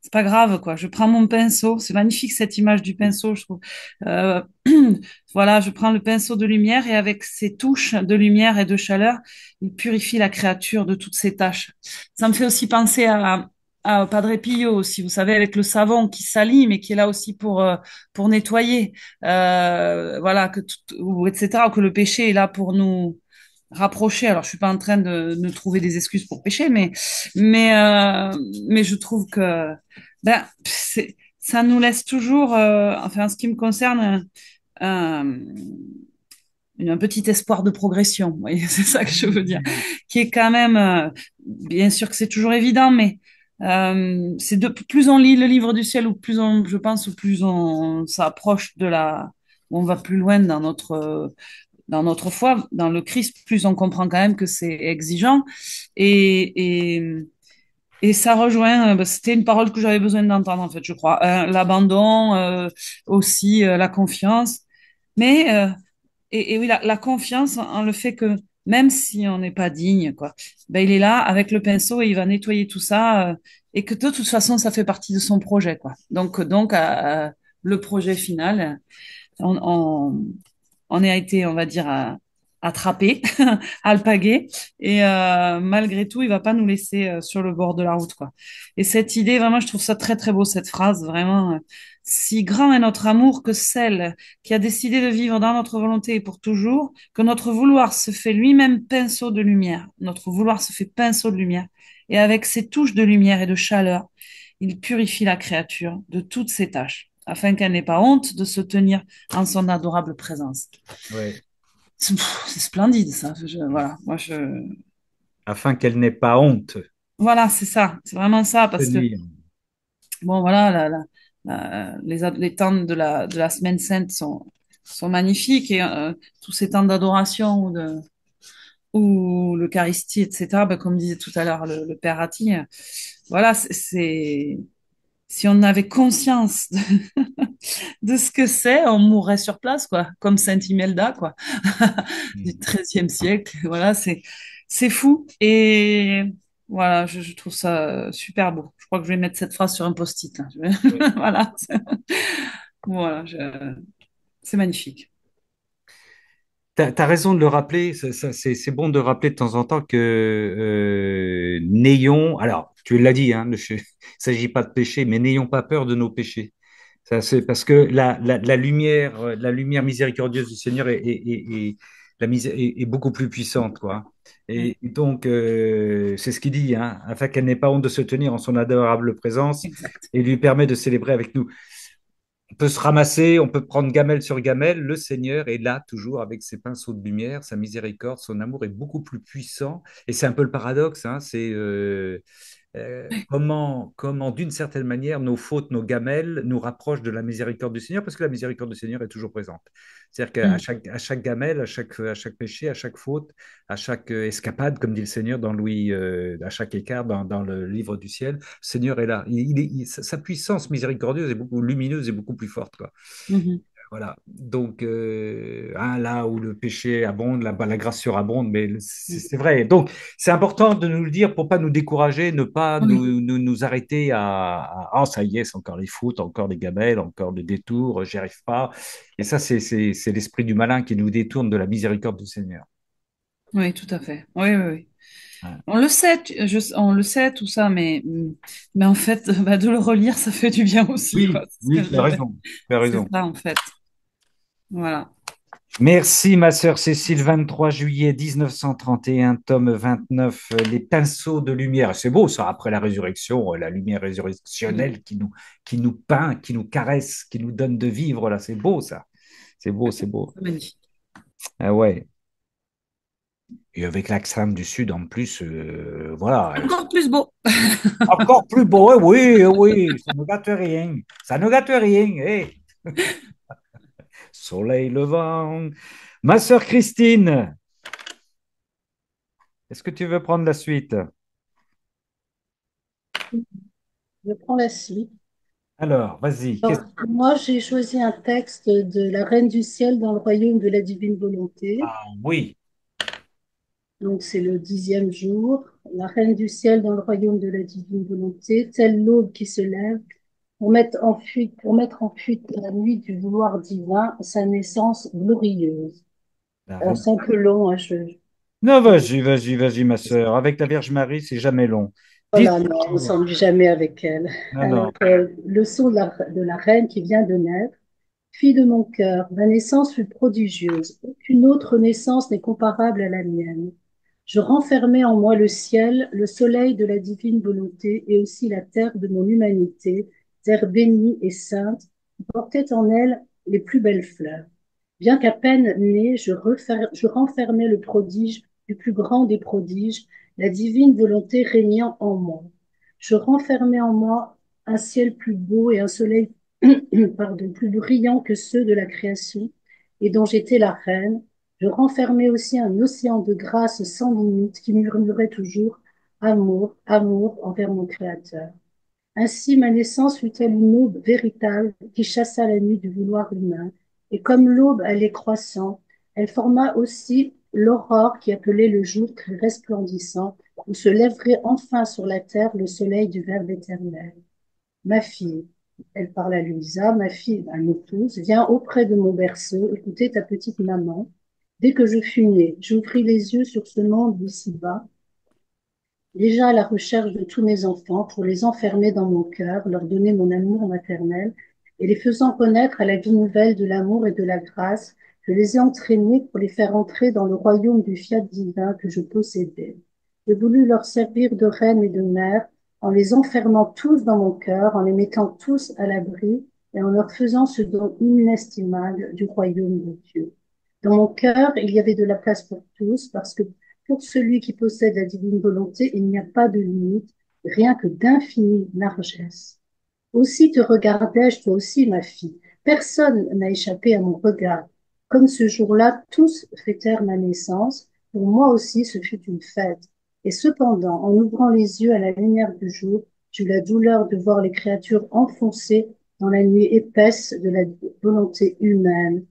C'est pas grave, quoi. Je prends mon pinceau. C'est magnifique cette image du pinceau, je trouve. Euh, voilà, je prends le pinceau de lumière et avec ses touches de lumière et de chaleur, il purifie la créature de toutes ses tâches. Ça me fait aussi penser à Padre Pio aussi, vous savez, avec le savon qui salit, mais qui est là aussi pour nettoyer. Voilà, ou etc., que le péché est là pour nous rapprocher. Alors, je suis pas en train de trouver des excuses pour pécher, mais, euh, mais je trouve que ben, ça nous laisse toujours, enfin, en ce qui me concerne, un, un petit espoir de progression. Vous voyez, c'est ça que je veux dire, qui est quand même, bien sûr que c'est toujours évident, mais c'est de plus on lit le livre du ciel ou plus on, je pense, ou plus on s'approche de on va plus loin dans notre foi, dans le Christ, plus on comprend quand même que c'est exigeant. Et, et, et ça rejoint, c'était une parole que j'avais besoin d'entendre, en fait, je crois. L'abandon, aussi la confiance. Mais, et oui, la confiance en le fait que même si on n'est pas digne, quoi, ben, il est là avec le pinceau et il va nettoyer tout ça. Et que de toute façon, ça fait partie de son projet, quoi. Donc le projet final, on, on, on a été, on va dire, attrapé, alpagué, et malgré tout, il va pas nous laisser sur le bord de la route, quoi. Et cette idée, vraiment, je trouve ça très très beau, cette phrase, vraiment. Si grand est notre amour que celle qui a décidé de vivre dans notre volonté et pour toujours, que notre vouloir se fait lui-même pinceau de lumière. Notre vouloir se fait pinceau de lumière. Et avec ses touches de lumière et de chaleur, il purifie la créature de toutes ses tâches, afin qu'elle n'ait pas honte de se tenir en son adorable présence. Ouais. C'est splendide, ça. Voilà, afin qu'elle n'ait pas honte voilà, c'est ça. C'est vraiment ça, de parce que, tenir. bon, voilà, les temps de la Semaine Sainte sont magnifiques et tous ces temps d'adoration ou l'Eucharistie, etc., ben, comme disait tout à l'heure le Père Ratti, voilà, si on avait conscience de ce que c'est, on mourrait sur place, quoi, comme Sainte Imelda, quoi, du XIIIe siècle. Voilà, c'est fou. Et voilà, je trouve ça super beau. Je crois que je vais mettre cette phrase sur un post-it, hein. Voilà, voilà, c'est magnifique. T'as raison de le rappeler, c'est bon de rappeler de temps en temps que n'ayons, alors tu l'as dit, hein, il ne s'agit pas de péché, mais n'ayons pas peur de nos péchés. Ça, c'est parce que la lumière miséricordieuse du Seigneur est beaucoup plus puissante, quoi. Oui, Et donc, c'est ce qu'il dit, hein, afin qu'elle n'ait pas honte de se tenir en son adorable présence exact. et lui permet de célébrer avec nous. On peut se ramasser, on peut prendre gamelle sur gamelle. Le Seigneur est là toujours avec ses pinceaux de lumière, sa miséricorde, son amour est beaucoup plus puissant. Et c'est un peu le paradoxe, hein, c'est comment d'une certaine manière, nos fautes, nos gamelles nous rapprochent de la miséricorde du Seigneur, parce que la miséricorde du Seigneur est toujours présente. C'est-à-dire qu'à Mm. chaque gamelle, à chaque péché, à chaque faute, à chaque escapade, comme dit le Seigneur dans Louis, à chaque écart dans le livre du ciel, le Seigneur est là. Sa puissance miséricordieuse est beaucoup lumineuse et beaucoup plus forte, quoi. Mhm. Voilà. Donc, hein, là où le péché abonde, là-bas la grâce surabonde, mais Mm. c'est vrai. Donc, c'est important de nous le dire pour pas nous décourager, ne pas Oui, nous arrêter ah, ça y est, c'est encore les foot, encore des gamelles, encore des détours, j'y arrive pas. Et ça, c'est l'esprit du malin qui nous détourne de la miséricorde du Seigneur. oui, tout à fait. Oui, oui, oui. Voilà. On le sait, on le sait tout ça, mais en fait, bah, de le relire, ça fait du bien aussi, quoi. Oui, C'est ce oui, que tu as raison. Tu as c'est raison. ça, en fait. Voilà. Merci, ma sœur Cécile, 23 juillet 1931, tome 29, Les pinceaux de lumière. C'est beau ça, après la résurrection, la lumière Mm. résurrectionnelle qui nous peint, qui nous caresse, qui nous donne de vivre, là, c'est beau ça. C'est beau, c'est beau. C'est magnifique. Ah ouais. Et avec l'accent du Sud en plus, voilà. Encore plus beau. Encore plus beau, oui, oui, ça ne gâte rien. Ça ne gâte rien. Eh. Soleil levant. Ma sœur Christine, est-ce que tu veux prendre la suite? Je prends la suite. Alors, vas-y. Alors, moi, j'ai choisi un texte de La Reine du ciel dans le royaume de la divine volonté. Ah oui, Donc, c'est le 10e jour. La Reine du ciel dans le royaume de la divine volonté, telle l'aube qui se lève pour mettre en fuite la nuit du vouloir divin, sa naissance glorieuse. la Alors, reine. c'est un peu long, hein, Non, vas-y, ma sœur. Avec la Vierge Marie, c'est jamais long. Dis. voilà, non, on ne s'ennuie jamais avec elle. Non, Alors, non. le son de la reine qui vient de naître. Fille de mon cœur, ma naissance fut prodigieuse. Aucune autre naissance n'est comparable à la mienne. Je renfermais en moi le ciel, le soleil de la divine volonté et aussi la terre de mon humanité, terre bénie et sainte, qui portait en elle les plus belles fleurs. Bien qu'à peine née, je renfermais le prodige du plus grand des prodiges, la divine volonté régnant en moi. Je renfermais en moi un ciel plus beau et un soleil pardon, plus brillants que ceux de la création et dont j'étais la reine. Je renfermais aussi un océan de grâce sans limite qui murmurait toujours amour, amour envers mon Créateur. Ainsi, ma naissance fut-elle une aube véritable qui chassa la nuit du vouloir humain. Et comme l'aube allait croissant, elle forma aussi l'aurore qui appelait le jour très resplendissant, où se lèverait enfin sur la terre le soleil du Verbe éternel. Ma fille, elle parle à Louisa, ma fille, à nous tous, viens auprès de mon berceau, écoutez ta petite maman. Dès que je fus née, j'ouvris les yeux sur ce monde d'ici-bas, déjà à la recherche de tous mes enfants pour les enfermer dans mon cœur, leur donner mon amour maternel et les faisant connaître à la vie nouvelle de l'amour et de la grâce, je les ai entraînés pour les faire entrer dans le royaume du fiat divin que je possédais. J'ai voulu leur servir de reine et de mère en les enfermant tous dans mon cœur, en les mettant tous à l'abri et en leur faisant ce don inestimable du royaume de Dieu. Dans mon cœur, il y avait de la place pour tous, parce que pour celui qui possède la divine volonté, il n'y a pas de limite, rien que d'infinie largesse. Aussi te regardai-je, toi aussi, ma fille. Personne n'a échappé à mon regard. Comme ce jour-là, tous fêtèrent ma naissance, pour moi aussi ce fut une fête. Et cependant, en ouvrant les yeux à la lumière du jour, j'eus la douleur de voir les créatures enfoncées dans la nuit épaisse de la volonté humaine.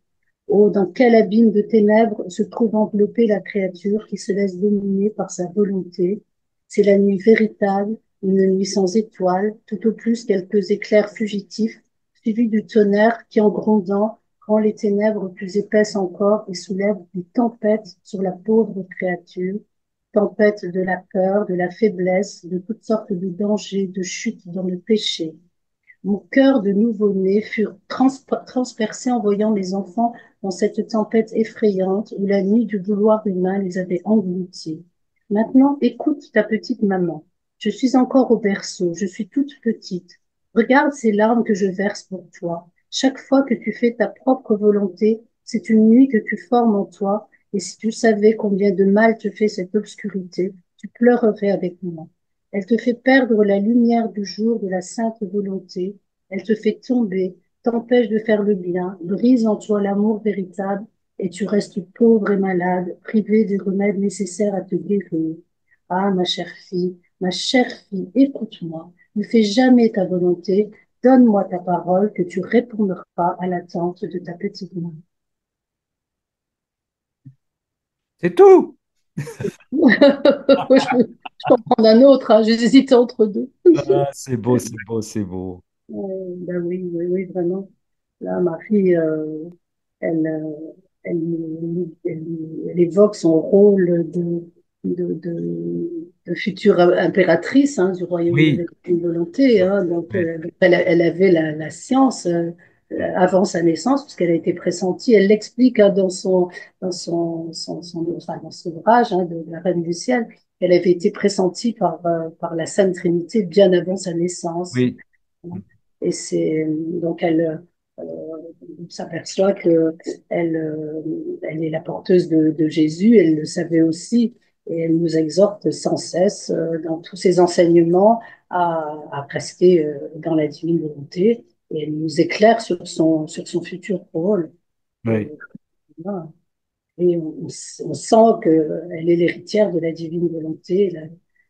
Oh, dans quel abîme de ténèbres se trouve enveloppée la créature qui se laisse dominer par sa volonté. C'est la nuit véritable, une nuit sans étoiles, tout au plus quelques éclairs fugitifs, suivis du tonnerre qui, en grondant, rend les ténèbres plus épaisses encore et soulève une tempête sur la pauvre créature, tempête de la peur, de la faiblesse, de toutes sortes de dangers, de chutes dans le péché. Mon cœur de nouveau-né fut transpercé en voyant les enfants dans cette tempête effrayante où la nuit du vouloir humain les avait engloutis. Maintenant, écoute ta petite maman. Je suis encore au berceau, je suis toute petite. Regarde ces larmes que je verse pour toi. Chaque fois que tu fais ta propre volonté, c'est une nuit que tu formes en toi, et si tu savais combien de mal te fait cette obscurité, tu pleurerais avec moi. Elle te fait perdre la lumière du jour de la sainte volonté. Elle te fait tomber, t'empêche de faire le bien, brise en toi l'amour véritable, et tu restes pauvre et malade, privé des remèdes nécessaires à te guérir. Ah, ma chère fille, écoute-moi. Ne fais jamais ta volonté. Donne-moi ta parole que tu répondras à l'attente de ta petite main. C'est tout. Je peux en prendre un autre, hein, j'hésite entre deux. Ah, c'est beau, c'est beau, c'est beau. Ben oui, oui, oui, vraiment. Là, ma fille, elle, elle, elle, elle évoque son rôle de future impératrice hein, du royaume de Oui, la volonté. Hein, donc, oui, elle avait la science avant sa naissance, puisqu'elle a été pressentie. Elle l'explique hein, enfin, dans son ouvrage hein, de la Reine du Ciel. Elle avait été pressentie par la Sainte Trinité bien avant sa naissance. oui, Et c'est donc euh, s'aperçoit que elle est la porteuse de Jésus, elle le savait aussi, et elle nous exhorte sans cesse dans tous ses enseignements à rester dans la divine volonté, et elle nous éclaire sur son futur rôle. Et, oui. voilà. Et on sent qu'elle est l'héritière de la divine volonté,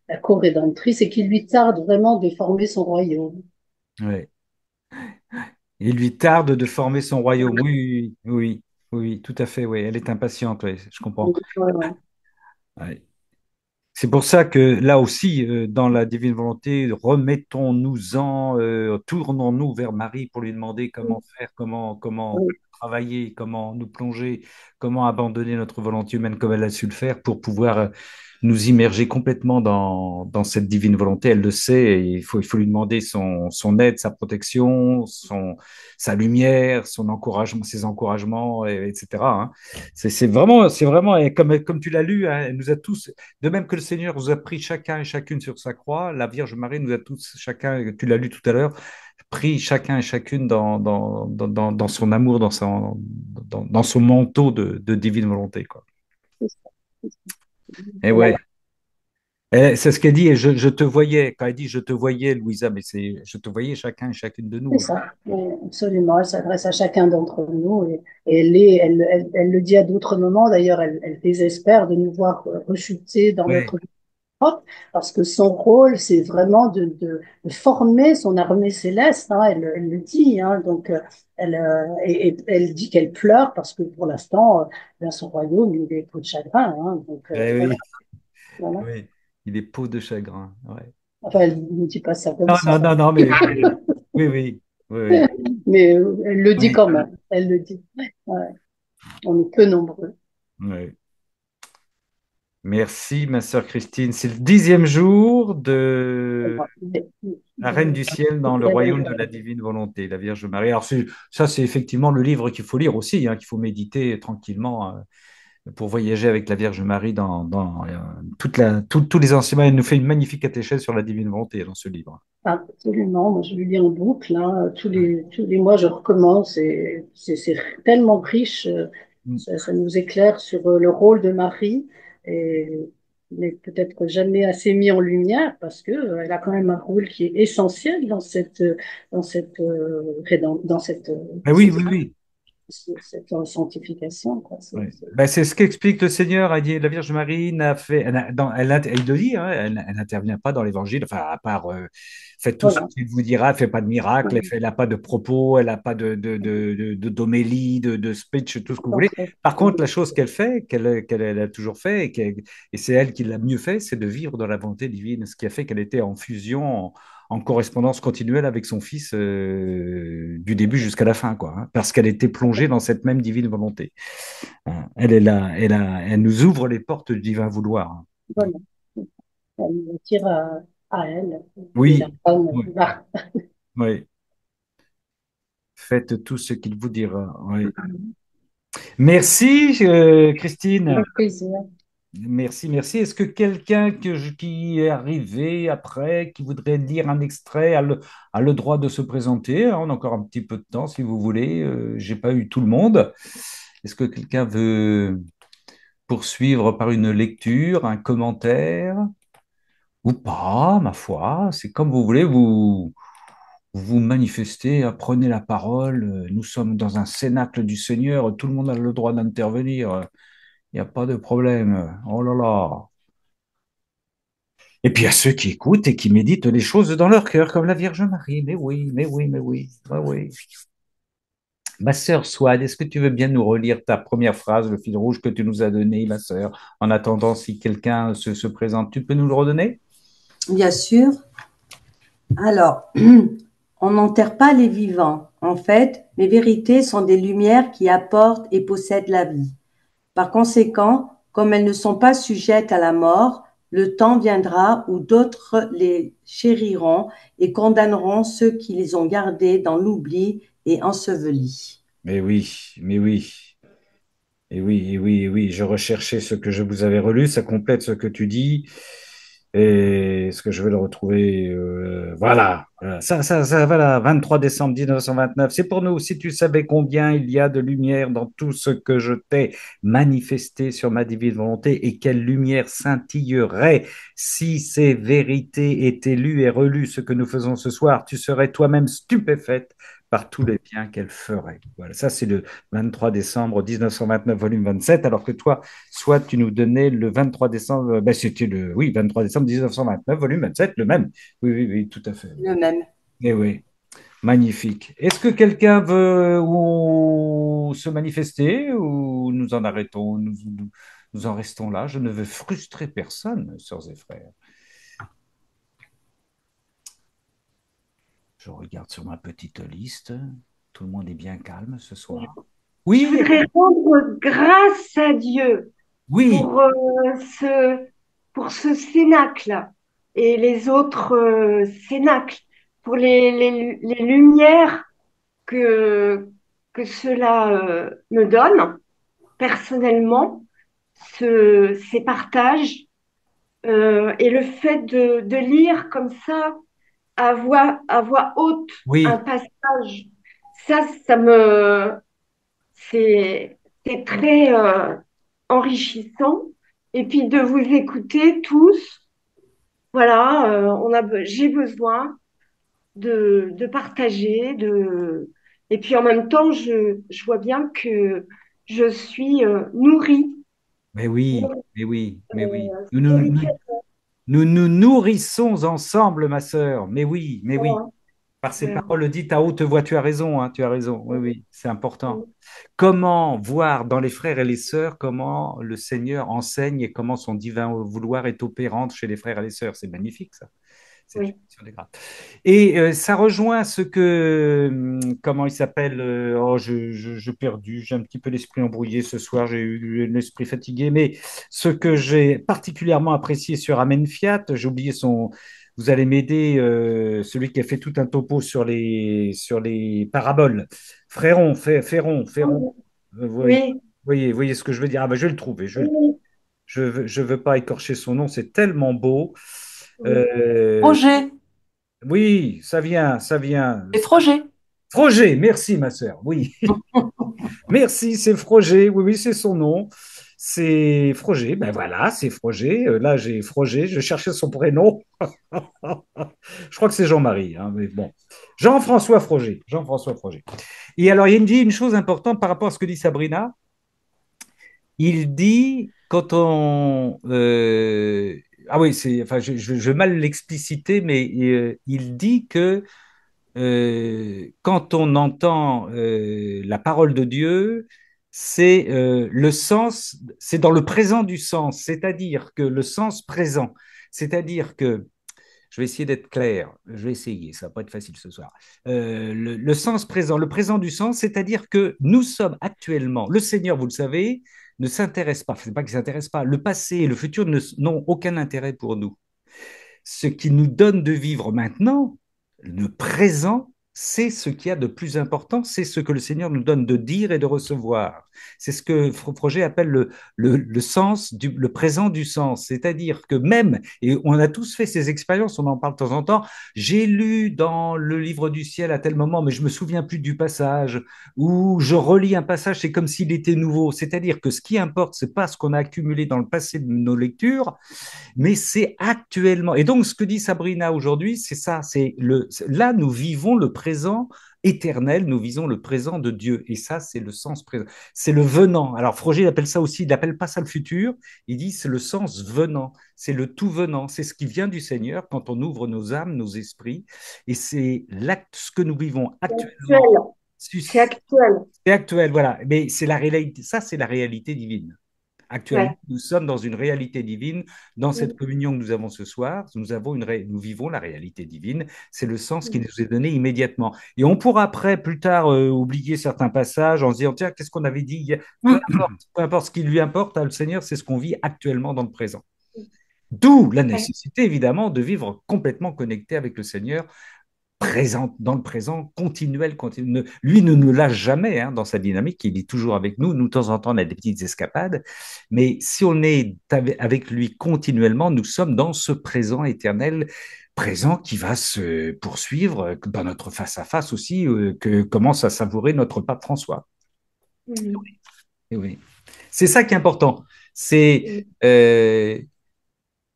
la co-rédemptrice, et qu'il lui tarde vraiment de former son royaume. Oui. Il lui tarde de former son royaume. Oui, oui, oui, oui, oui, tout à fait. Oui, elle est impatiente. Oui, je comprends. Ouais, ouais. Ouais. C'est pour ça que là aussi, dans la divine volonté, remettons-nous-en, tournons-nous vers Marie pour lui demander comment faire, comment Oui, travailler, comment nous plonger, comment abandonner notre volonté humaine comme elle a su le faire pour pouvoir nous immerger complètement dans cette divine volonté. Elle le sait et il faut lui demander son aide, sa protection, sa lumière, son encouragement, ses encouragements, etc. hein. C'est vraiment, et comme tu l'as lu, hein, elle nous a tous de même que le Seigneur nous a pris chacun et chacune sur sa croix, la Vierge Marie nous a tous, chacun, tu l'as lu tout à l'heure, pris chacun et chacune dans son amour, dans son manteau de divine volonté, quoi. c'est ça. Et Elle a ouais, c'est ce qu'elle dit, et je te voyais, quand elle dit je te voyais, Louisa, mais c'est je te voyais chacun et chacune de fait nous. ça, oui, absolument. Elle s'adresse à chacun d'entre nous et elle le dit à d'autres moments. D'ailleurs, elle désespère de nous voir rechuter dans Ouais, notre vie propre parce que son rôle, c'est vraiment de former son armée céleste. Hein, elle le dit. Hein, donc, elle dit qu'elle pleure parce que pour l'instant, dans son royaume, il est peau de chagrin. Hein, donc, voilà, oui, voilà. oui, il est peau de chagrin. Ouais. Enfin, elle ne dit pas ça comme Non, ça, non, non, non, mais oui, oui, oui, mais elle le dit oui, quand même. Elle le dit. Ouais. On est peu nombreux. oui. Oui. Merci, ma sœur Christine. C'est le 10e jour de la Reine du Ciel dans le royaume de la divine volonté, la Vierge Marie. Alors, ça, c'est effectivement le livre qu'il faut lire aussi, hein, qu'il faut méditer tranquillement pour voyager avec la Vierge Marie tous les enseignements. Elle nous fait une magnifique catéchèse sur la divine volonté dans ce livre. Absolument. Moi, je le lis en boucle. Hein. Tous les mois, je recommence. Et c'est tellement riche. Ça nous éclaire sur le rôle de Marie, et n'est peut-être jamais assez mis en lumière parce que elle a quand même un rôle qui est essentiel dans Ben oui, oui, oui. cette sanctification, quoi. Oui. Ben, c'est ce qu'explique le Seigneur. Elle dit, la Vierge Marie n'a fait, il le dit, hein, elle n'intervient pas dans l'Évangile, enfin, à part, faites tout ce Voilà. qu'il vous dira, elle fait pas de miracle, elle n'a pas de propos, elle n'a pas d'homélie, de speech, tout ce que vous voulez. Par contre, la chose qu'elle fait, qu'elle a toujours fait, et c'est elle qui l'a mieux fait, c'est de vivre dans la volonté divine, ce qui a fait qu'elle était en fusion, en correspondance continuelle avec son Fils du début jusqu'à la fin, quoi, hein, parce qu'elle était plongée dans cette même divine volonté. Elle est là, elle nous ouvre les portes du divin vouloir, hein. Voilà. Elle nous attire à elle. Et la Oui, femme oui, va. oui. Faites tout ce qu'il vous dira. Oui. Merci, Christine. Avec plaisir. Merci, merci. Est-ce que quelqu'un qui est arrivé après, qui voudrait lire un extrait, a le droit de se présenter? On a encore un petit peu de temps, si vous voulez. J'ai pas eu tout le monde. Est-ce que quelqu'un veut poursuivre par une lecture, un commentaire? Ou pas, ma foi, c'est comme vous voulez, vous manifestez, prenez la parole. Nous sommes dans un cénacle du Seigneur, tout le monde a le droit d'intervenir. Il n'y a pas de problème. Oh là là. Et puis à ceux qui écoutent et qui méditent les choses dans leur cœur, comme la Vierge Marie. Mais oui, mais oui, mais oui. Ouais, oui. Ma sœur Swad, est-ce que tu veux bien nous relire ta première phrase, le fil rouge que tu nous as donné, ma sœur, en attendant si quelqu'un se présente? Tu peux nous le redonner? Bien sûr. Alors, on n'enterre pas les vivants. En fait, mes vérités sont des lumières qui apportent et possèdent la vie. Par conséquent, comme elles ne sont pas sujettes à la mort, le temps viendra où d'autres les chériront et condamneront ceux qui les ont gardées dans l'oubli et ensevelis. Mais oui, mais oui. Et oui, et oui, et oui, je recherchais ce que je vous avais relu, ça complète ce que tu dis. Et est-ce que je vais le retrouver? Voilà, voilà. Voilà, 23 décembre 1929. C'est pour nous, si tu savais combien il y a de lumière dans tout ce que je t'ai manifesté sur ma divine volonté, et quelle lumière scintillerait si ces vérités étaient lues et relues, ce que nous faisons ce soir, tu serais toi-même stupéfaite par tous les biens qu'elle ferait. Voilà, ça c'est le 23 décembre 1929, volume 27, alors que toi, soit tu nous donnais le 23 décembre, ben c'était le, oui, 23 décembre 1929, volume 27, le même. Oui, oui, oui, tout à fait. Le même. Et oui, magnifique. Est-ce que quelqu'un veut se manifester ou nous en arrêtons, nous en restons là? Je ne veux frustrer personne, sœurs et frères. Je regarde sur ma petite liste. Tout le monde est bien calme ce soir. Je Oui, voudrais rendre grâce à Dieu oui, pour ce, pour ce cénacle et les autres cénacles, pour les lumières que, que cela me donne personnellement, ces partages et le fait de lire comme ça à voix haute un oui. passage, ça me, c'est, c'est très enrichissant. Et puis de vous écouter tous, voilà, j'ai besoin de partager, et puis en même temps, je vois bien que je suis nourrie Mais oui, mais oui, mais oui. spirituellement. Nous nous nourrissons ensemble, ma sœur. Mais oui, mais oui. Par ces Voilà. paroles dites à haute voix, tu as raison, hein, tu as raison. Oui, oui, c'est important. Comment voir dans les frères et les sœurs comment le Seigneur enseigne et comment son divin vouloir est opérant chez les frères et les sœurs. C'est magnifique, ça. C'est une Oui. mission des grâces. Et ça rejoint ce que, comment il s'appelle, oh, je perdu, j'ai un petit peu l'esprit embrouillé ce soir, j'ai eu l'esprit fatigué, mais ce que j'ai particulièrement apprécié sur Amen Fiat, j'ai oublié son, vous allez m'aider, celui qui a fait tout un topo sur les paraboles. Fréron, Oui. voyez ce que je veux dire? Ah ben, je vais le trouver, Oui. je veux pas écorcher son nom, c'est tellement beau. Oui. Euh, Projet, oui, ça vient, ça vient. des projets. Froger, merci ma sœur. Oui, merci, c'est Froger. Oui, oui, c'est son nom. C'est Froger. Ben voilà, c'est Froger. Là, j'ai Froger. Je cherchais son prénom. Je crois que c'est Jean-Marie, hein, mais bon. Jean-François Froger. Jean-François Froger. Et alors, il me dit une chose importante par rapport à ce que dit Sabrina. Il dit quand on ah oui, c'est enfin je vais mal l'expliciter, mais il dit que quand on entend la parole de Dieu, c'est le sens, c'est dans le présent du sens, c'est-à-dire que le sens présent, c'est-à-dire que je vais essayer d'être clair, je vais essayer, ça va pas être facile ce soir. Le sens présent, le présent du sens, c'est-à-dire que nous sommes actuellement, le Seigneur, vous le savez, ne s'intéresse pas, c'est pas qu'il ne s'intéresse pas, le passé et le futur n'ont aucun intérêt pour nous. Ce qui nous donne de vivre maintenant, le présent, c'est ce qu'il y a de plus important, c'est ce que le Seigneur nous donne de dire et de recevoir. C'est ce que Froger appelle le sens, le présent du sens. C'est-à-dire que même, et on a tous fait ces expériences, on en parle de temps en temps, j'ai lu dans le livre du ciel à tel moment, mais je me souviens plus du passage, ou je relis un passage, c'est comme s'il était nouveau. C'est-à-dire que ce qui importe, c'est pas ce qu'on a accumulé dans le passé de nos lectures, mais c'est actuellement. Et donc, ce que dit Sabrina aujourd'hui, c'est ça. Là, nous vivons le présent éternel, nous vivons le présent de Dieu. Et ça, c'est le sens présent. C'est le venant. Alors, Froger, il appelle ça aussi, il n'appelle pas ça le futur. Il dit c'est le sens venant. C'est le tout venant. C'est ce qui vient du Seigneur quand on ouvre nos âmes, nos esprits. Et c'est l'acte, ce que nous vivons actuellement. C'est actuel. C'est actuel, voilà. Mais c'est la réalité. Ça, c'est la réalité divine. Actuellement, Ouais. nous sommes dans une réalité divine. Dans cette communion que nous avons ce soir, nous vivons la réalité divine. C'est le sens qui nous est donné immédiatement. Et on pourra après, plus tard, oublier certains passages en se disant, tiens, qu'est-ce qu'on avait dit hier. Peu importe ce qui lui importe à le Seigneur, c'est ce qu'on vit actuellement dans le présent. D'où la nécessité, évidemment, de vivre complètement connecté avec le Seigneur, présent, dans le présent, continuel. Lui ne nous lâche jamais hein, dans sa dynamique, il est toujours avec nous. Nous, de temps en temps, on a des petites escapades, mais si on est avec lui continuellement, nous sommes dans ce présent éternel, présent qui va se poursuivre dans notre face-à-face aussi, que commence à savourer notre pape François. Et oui. C'est ça qui est important. C'est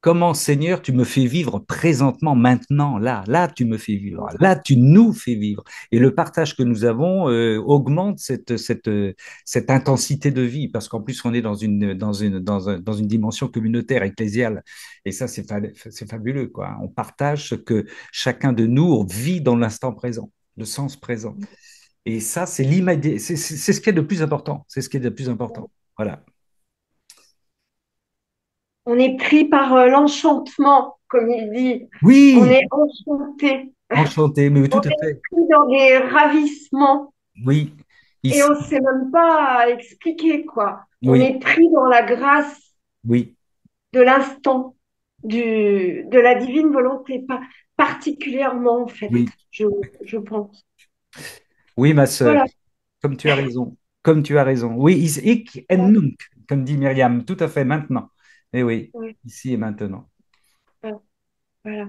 comment, Seigneur, tu me fais vivre présentement, maintenant, là, tu me fais vivre, là, tu nous fais vivre. Et le partage que nous avons augmente cette intensité de vie, parce qu'en plus, on est dans une dimension communautaire, ecclésiale. Et ça, c'est fabuleux, quoi. On partage ce que chacun de nous vit dans l'instant présent, le sens présent. Et ça, c'est l'immédiat, c'est ce qui est de plus important. C'est ce qui est de plus important. Voilà. On est pris par l'enchantement, comme il dit. Oui. On est enchanté. Enchanté, mais tout On à est fait. pris dans des ravissements. Oui. Et on ne sait même pas expliquer, quoi. On Oui. est pris dans la grâce Oui. de l'instant, de la divine volonté, particulièrement, en fait, Oui. je pense. Oui, ma sœur, Voilà. comme tu as raison. Comme tu as raison. Oui, ich en nunc, comme dit Myriam, tout à fait, maintenant. Eh oui, Ouais. ici et maintenant. Voilà.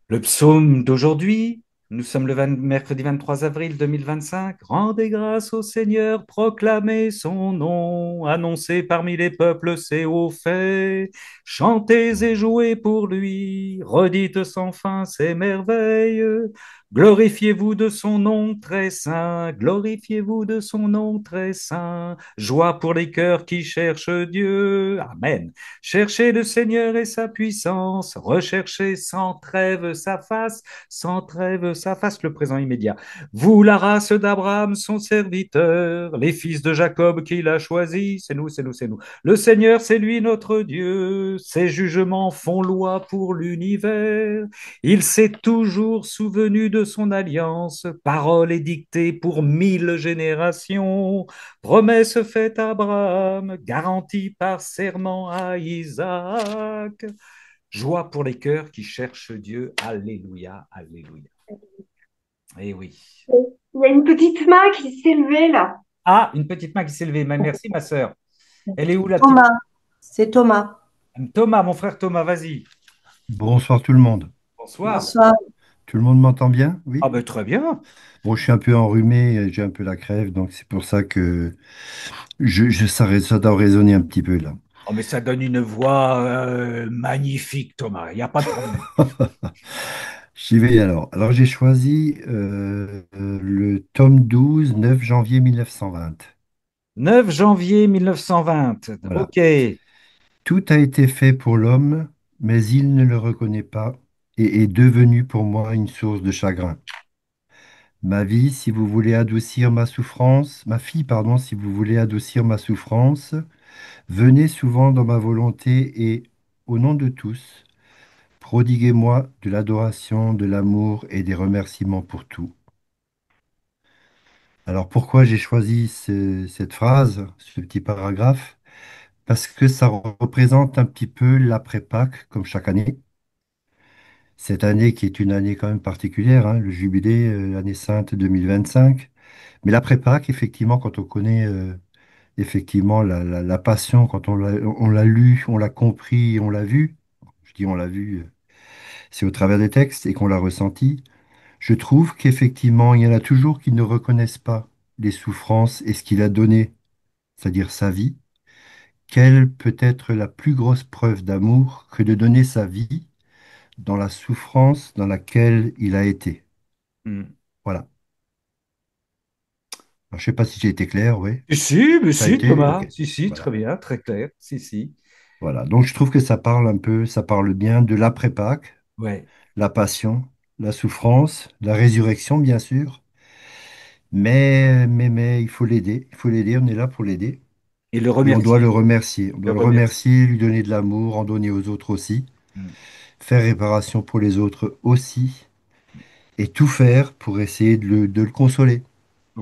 Le psaume d'aujourd'hui, nous sommes le mercredi 23 avril 2025. Rendez grâce au Seigneur, proclamez son nom, annoncez parmi les peuples ses hauts faits, chantez et jouez pour lui, redites sans fin ses merveilles. Glorifiez-vous de son nom très saint, glorifiez-vous de son nom très saint. Joie pour les cœurs qui cherchent Dieu. Amen. Cherchez le Seigneur et sa puissance, recherchez sans trêve sa face, sans trêve sa face, le présent immédiat. Vous, la race d'Abraham, son serviteur, les fils de Jacob qu'il a choisis, c'est nous, c'est nous, c'est nous. Le Seigneur, c'est lui notre Dieu, ses jugements font loi pour l'univers. Il s'est toujours souvenu de son alliance, parole édictée pour 1000 générations, promesse faite à Abraham, garantie par serment à Isaac. Joie pour les cœurs qui cherchent Dieu. Alléluia, alléluia. Eh oui. Il y a une petite main qui s'est levée là. Ah, une petite main qui s'est levée. Merci, ma sœur. Elle est où, la Thomas, petite? c'est Thomas. Thomas, mon frère Thomas, vas-y. Bonsoir tout le monde. Bonsoir. Bonsoir. Tout le monde m'entend bien? Ah Oui? ben très bien. Bon, je suis un peu enrhumé, j'ai un peu la crève, donc c'est pour ça que ça doit résonner un petit peu là. Oh, mais ça donne une voix magnifique, Thomas. Il n'y a pas de problème. J'y vais alors. Alors j'ai choisi le tome 12, 9 janvier 1920. 9 janvier 1920. Voilà. OK. Tout a été fait pour l'homme, mais il ne le reconnaît pas et est devenu pour moi une source de chagrin. Ma vie, si vous voulez adoucir ma souffrance, ma fille, pardon, si vous voulez adoucir ma souffrance, venez souvent dans ma volonté et, au nom de tous, prodiguez-moi de l'adoration, de l'amour et des remerciements pour tout. Alors pourquoi j'ai choisi cette phrase, ce petit paragraphe? Parce que ça représente un petit peu l'après-Pâques, comme chaque année. Cette année qui est une année quand même particulière, hein, le jubilé, l'année sainte 2025. Mais l'après-Pâques, effectivement, quand on connaît effectivement la passion, quand on l'a lu, on l'a compris, on l'a vu, je dis on l'a vu, c'est au travers des textes et qu'on l'a ressenti, je trouve qu'effectivement, il y en a toujours qui ne reconnaissent pas les souffrances et ce qu'il a donné, c'est-à-dire sa vie. Quelle peut être la plus grosse preuve d'amour que de donner sa vie dans la souffrance dans laquelle il a été? Hmm. Voilà. Alors, je ne sais pas si j'ai été clair, oui. Si, mais Ça a si, été? Thomas. Ok. Si, si, très Voilà. bien, très clair. Si, si. Voilà. Donc, je trouve que ça parle un peu, ça parle bien de l'après-Pâques, Ouais. la passion, la souffrance, la résurrection, bien sûr. Mais, il faut l'aider. Il faut l'aider. On est là pour l'aider. Et le Et on doit le remercier. remercier. On Le doit le remercier. remercier, lui donner de l'amour, en donner aux autres aussi. Hmm. Faire réparation pour les autres aussi. Et tout faire pour essayer de le consoler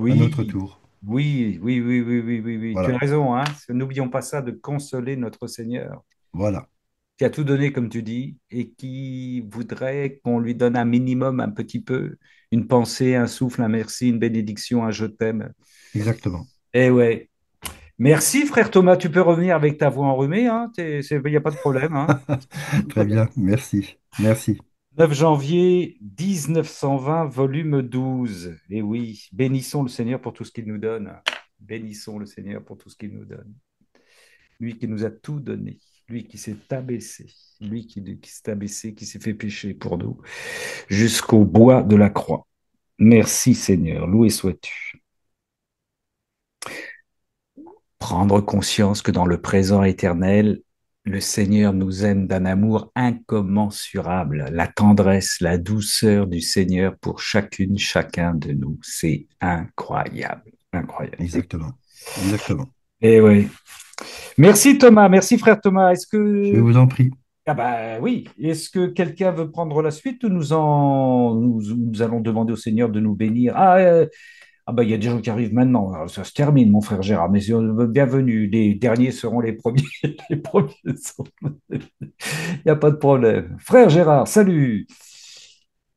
à notre Oui, tour. oui, oui, oui, oui, oui, oui, oui. Tu as Voilà. raison, hein. N'oublions pas ça de consoler notre Seigneur, Voilà. qui a tout donné, comme tu dis, et qui voudrait qu'on lui donne un minimum, un petit peu, une pensée, un souffle, un merci, une bénédiction, un je t'aime. Exactement. Eh ouais. Merci, frère Thomas. Tu peux revenir avec ta voix enrhumée, hein. Il n'y a pas de problème, hein. Très bien. Merci. Merci. 9 janvier 1920, volume 12. Et oui, bénissons le Seigneur pour tout ce qu'il nous donne. Bénissons le Seigneur pour tout ce qu'il nous donne. Lui qui nous a tout donné, lui qui s'est abaissé, lui qui s'est abaissé, qui s'est fait pécher pour nous, jusqu'au bois de la croix. Merci Seigneur, loué sois-tu. Prendre conscience que dans le présent éternel, le Seigneur nous aime d'un amour incommensurable. La tendresse, la douceur du Seigneur pour chacune, chacun de nous, c'est incroyable, incroyable. Exactement. Exactement. Et oui. Merci Thomas, merci frère Thomas. Est-ce Je que vous en prie. ah bah oui, est-ce que quelqu'un veut prendre la suite ou nous allons demander au Seigneur de nous bénir? Ah bah il y a des gens qui arrivent maintenant. Alors, ça se termine, mon frère Gérard, mais bienvenue. Les derniers seront les premiers. Les premiers sont... Il n'y a pas de problème. Frère Gérard, salut.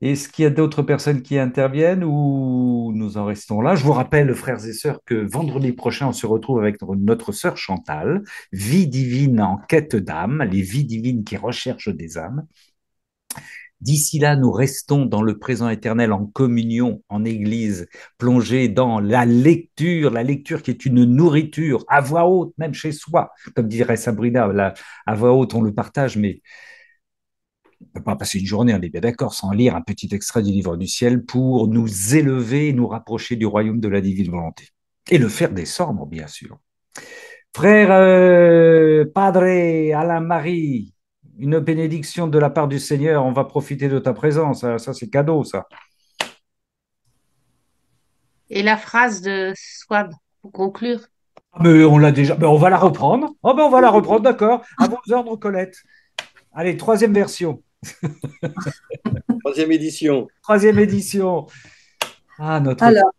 Est-ce qu'il y a d'autres personnes qui interviennent ou nous en restons là? Je vous rappelle, frères et sœurs, que vendredi prochain, on se retrouve avec notre sœur Chantal, Vie divine en quête d'âme, les vies divines qui recherchent des âmes. D'ici là, nous restons dans le présent éternel en communion, en Église, plongés dans la lecture qui est une nourriture à voix haute, même chez soi. Comme dirait Sabrina, à voix haute, on le partage, mais on ne peut pas passer une journée, on est bien d'accord, sans lire un petit extrait du livre du ciel pour nous élever et nous rapprocher du royaume de la divine volonté. Et le faire décembre, bien sûr. Frère Padre Alain Marie, une bénédiction de la part du Seigneur, on va profiter de ta présence, ça c'est cadeau ça. Et la phrase de Swab pour conclure. Mais on l'a déjà, mais on va la reprendre. Oh ben on va la reprendre, d'accord. À vos ordres, Colette. Allez, troisième version, Troisième édition. troisième édition. Ah, notre... Alors,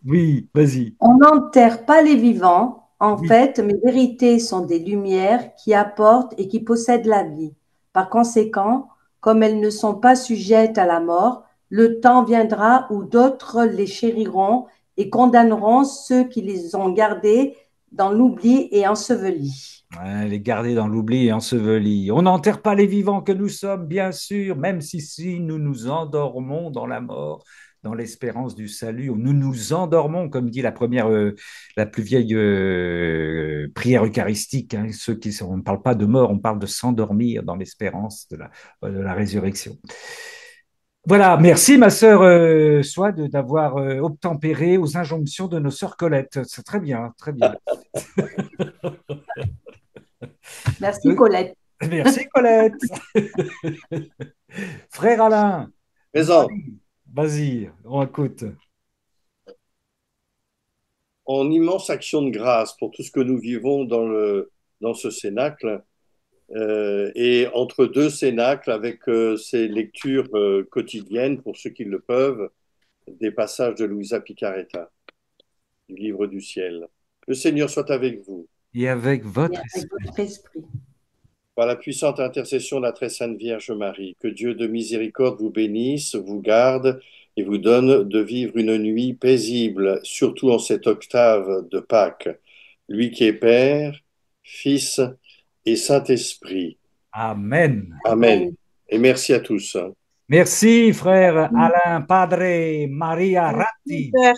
Oui, vas-y. on n'enterre pas les vivants. En Oui. fait, mes vérités sont des lumières qui apportent et qui possèdent la vie. Par conséquent, comme elles ne sont pas sujettes à la mort, le temps viendra où d'autres les chériront et condamneront ceux qui les ont gardées dans l'oubli et ensevelis. Ouais, les garder dans l'oubli et ensevelis. On n'enterre pas les vivants que nous sommes, bien sûr, même si nous nous endormons dans la mort, dans l'espérance du salut. Nous nous endormons, comme dit la plus vieille prière eucharistique. Hein, on ne parle pas de mort, on parle de s'endormir dans l'espérance de la résurrection. Voilà, merci ma sœur Swad d'avoir obtempéré aux injonctions de nos sœurs Colette. C'est très bien, très bien. Merci Colette. Merci Colette. Frère Alain, Présent. vas-y, on écoute. En immense action de grâce pour tout ce que nous vivons dans ce cénacle, et entre deux cénacles avec ces lectures quotidiennes, pour ceux qui le peuvent, des passages de Luisa Picaretta, du Livre du ciel. Le Seigneur soit avec vous. Et avec Et votre avec esprit. votre esprit. Par la puissante intercession de la très sainte Vierge Marie, que Dieu de miséricorde vous bénisse, vous garde et vous donne de vivre une nuit paisible, surtout en cette octave de Pâques. Lui qui est Père, Fils et Saint-Esprit. Amen. Amen. Et merci à tous. Merci frère Alain, Padre Maria Ratti. Père.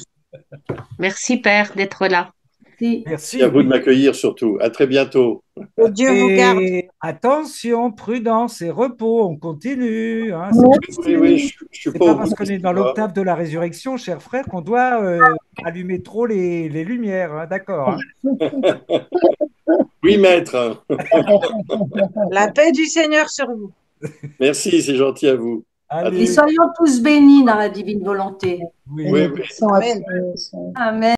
Merci, Père, d'être là. Si. Merci. Et à vous de m'accueillir surtout. À très bientôt. Que Dieu vous garde. Et attention, prudence et repos, on continue. Hein. Oui, je suis C'est pas pas au bout parce de qu'on est dans l'histoire. l'octave de la résurrection, cher frère, qu'on doit allumer trop les lumières. Hein. D'accord. Hein. Oui, maître. La paix du Seigneur sur vous. Merci, c'est gentil à vous. À Allez. Et soyons tous bénis dans la divine volonté. Oui. Oui, oui. Bénédiction à tous. Amen.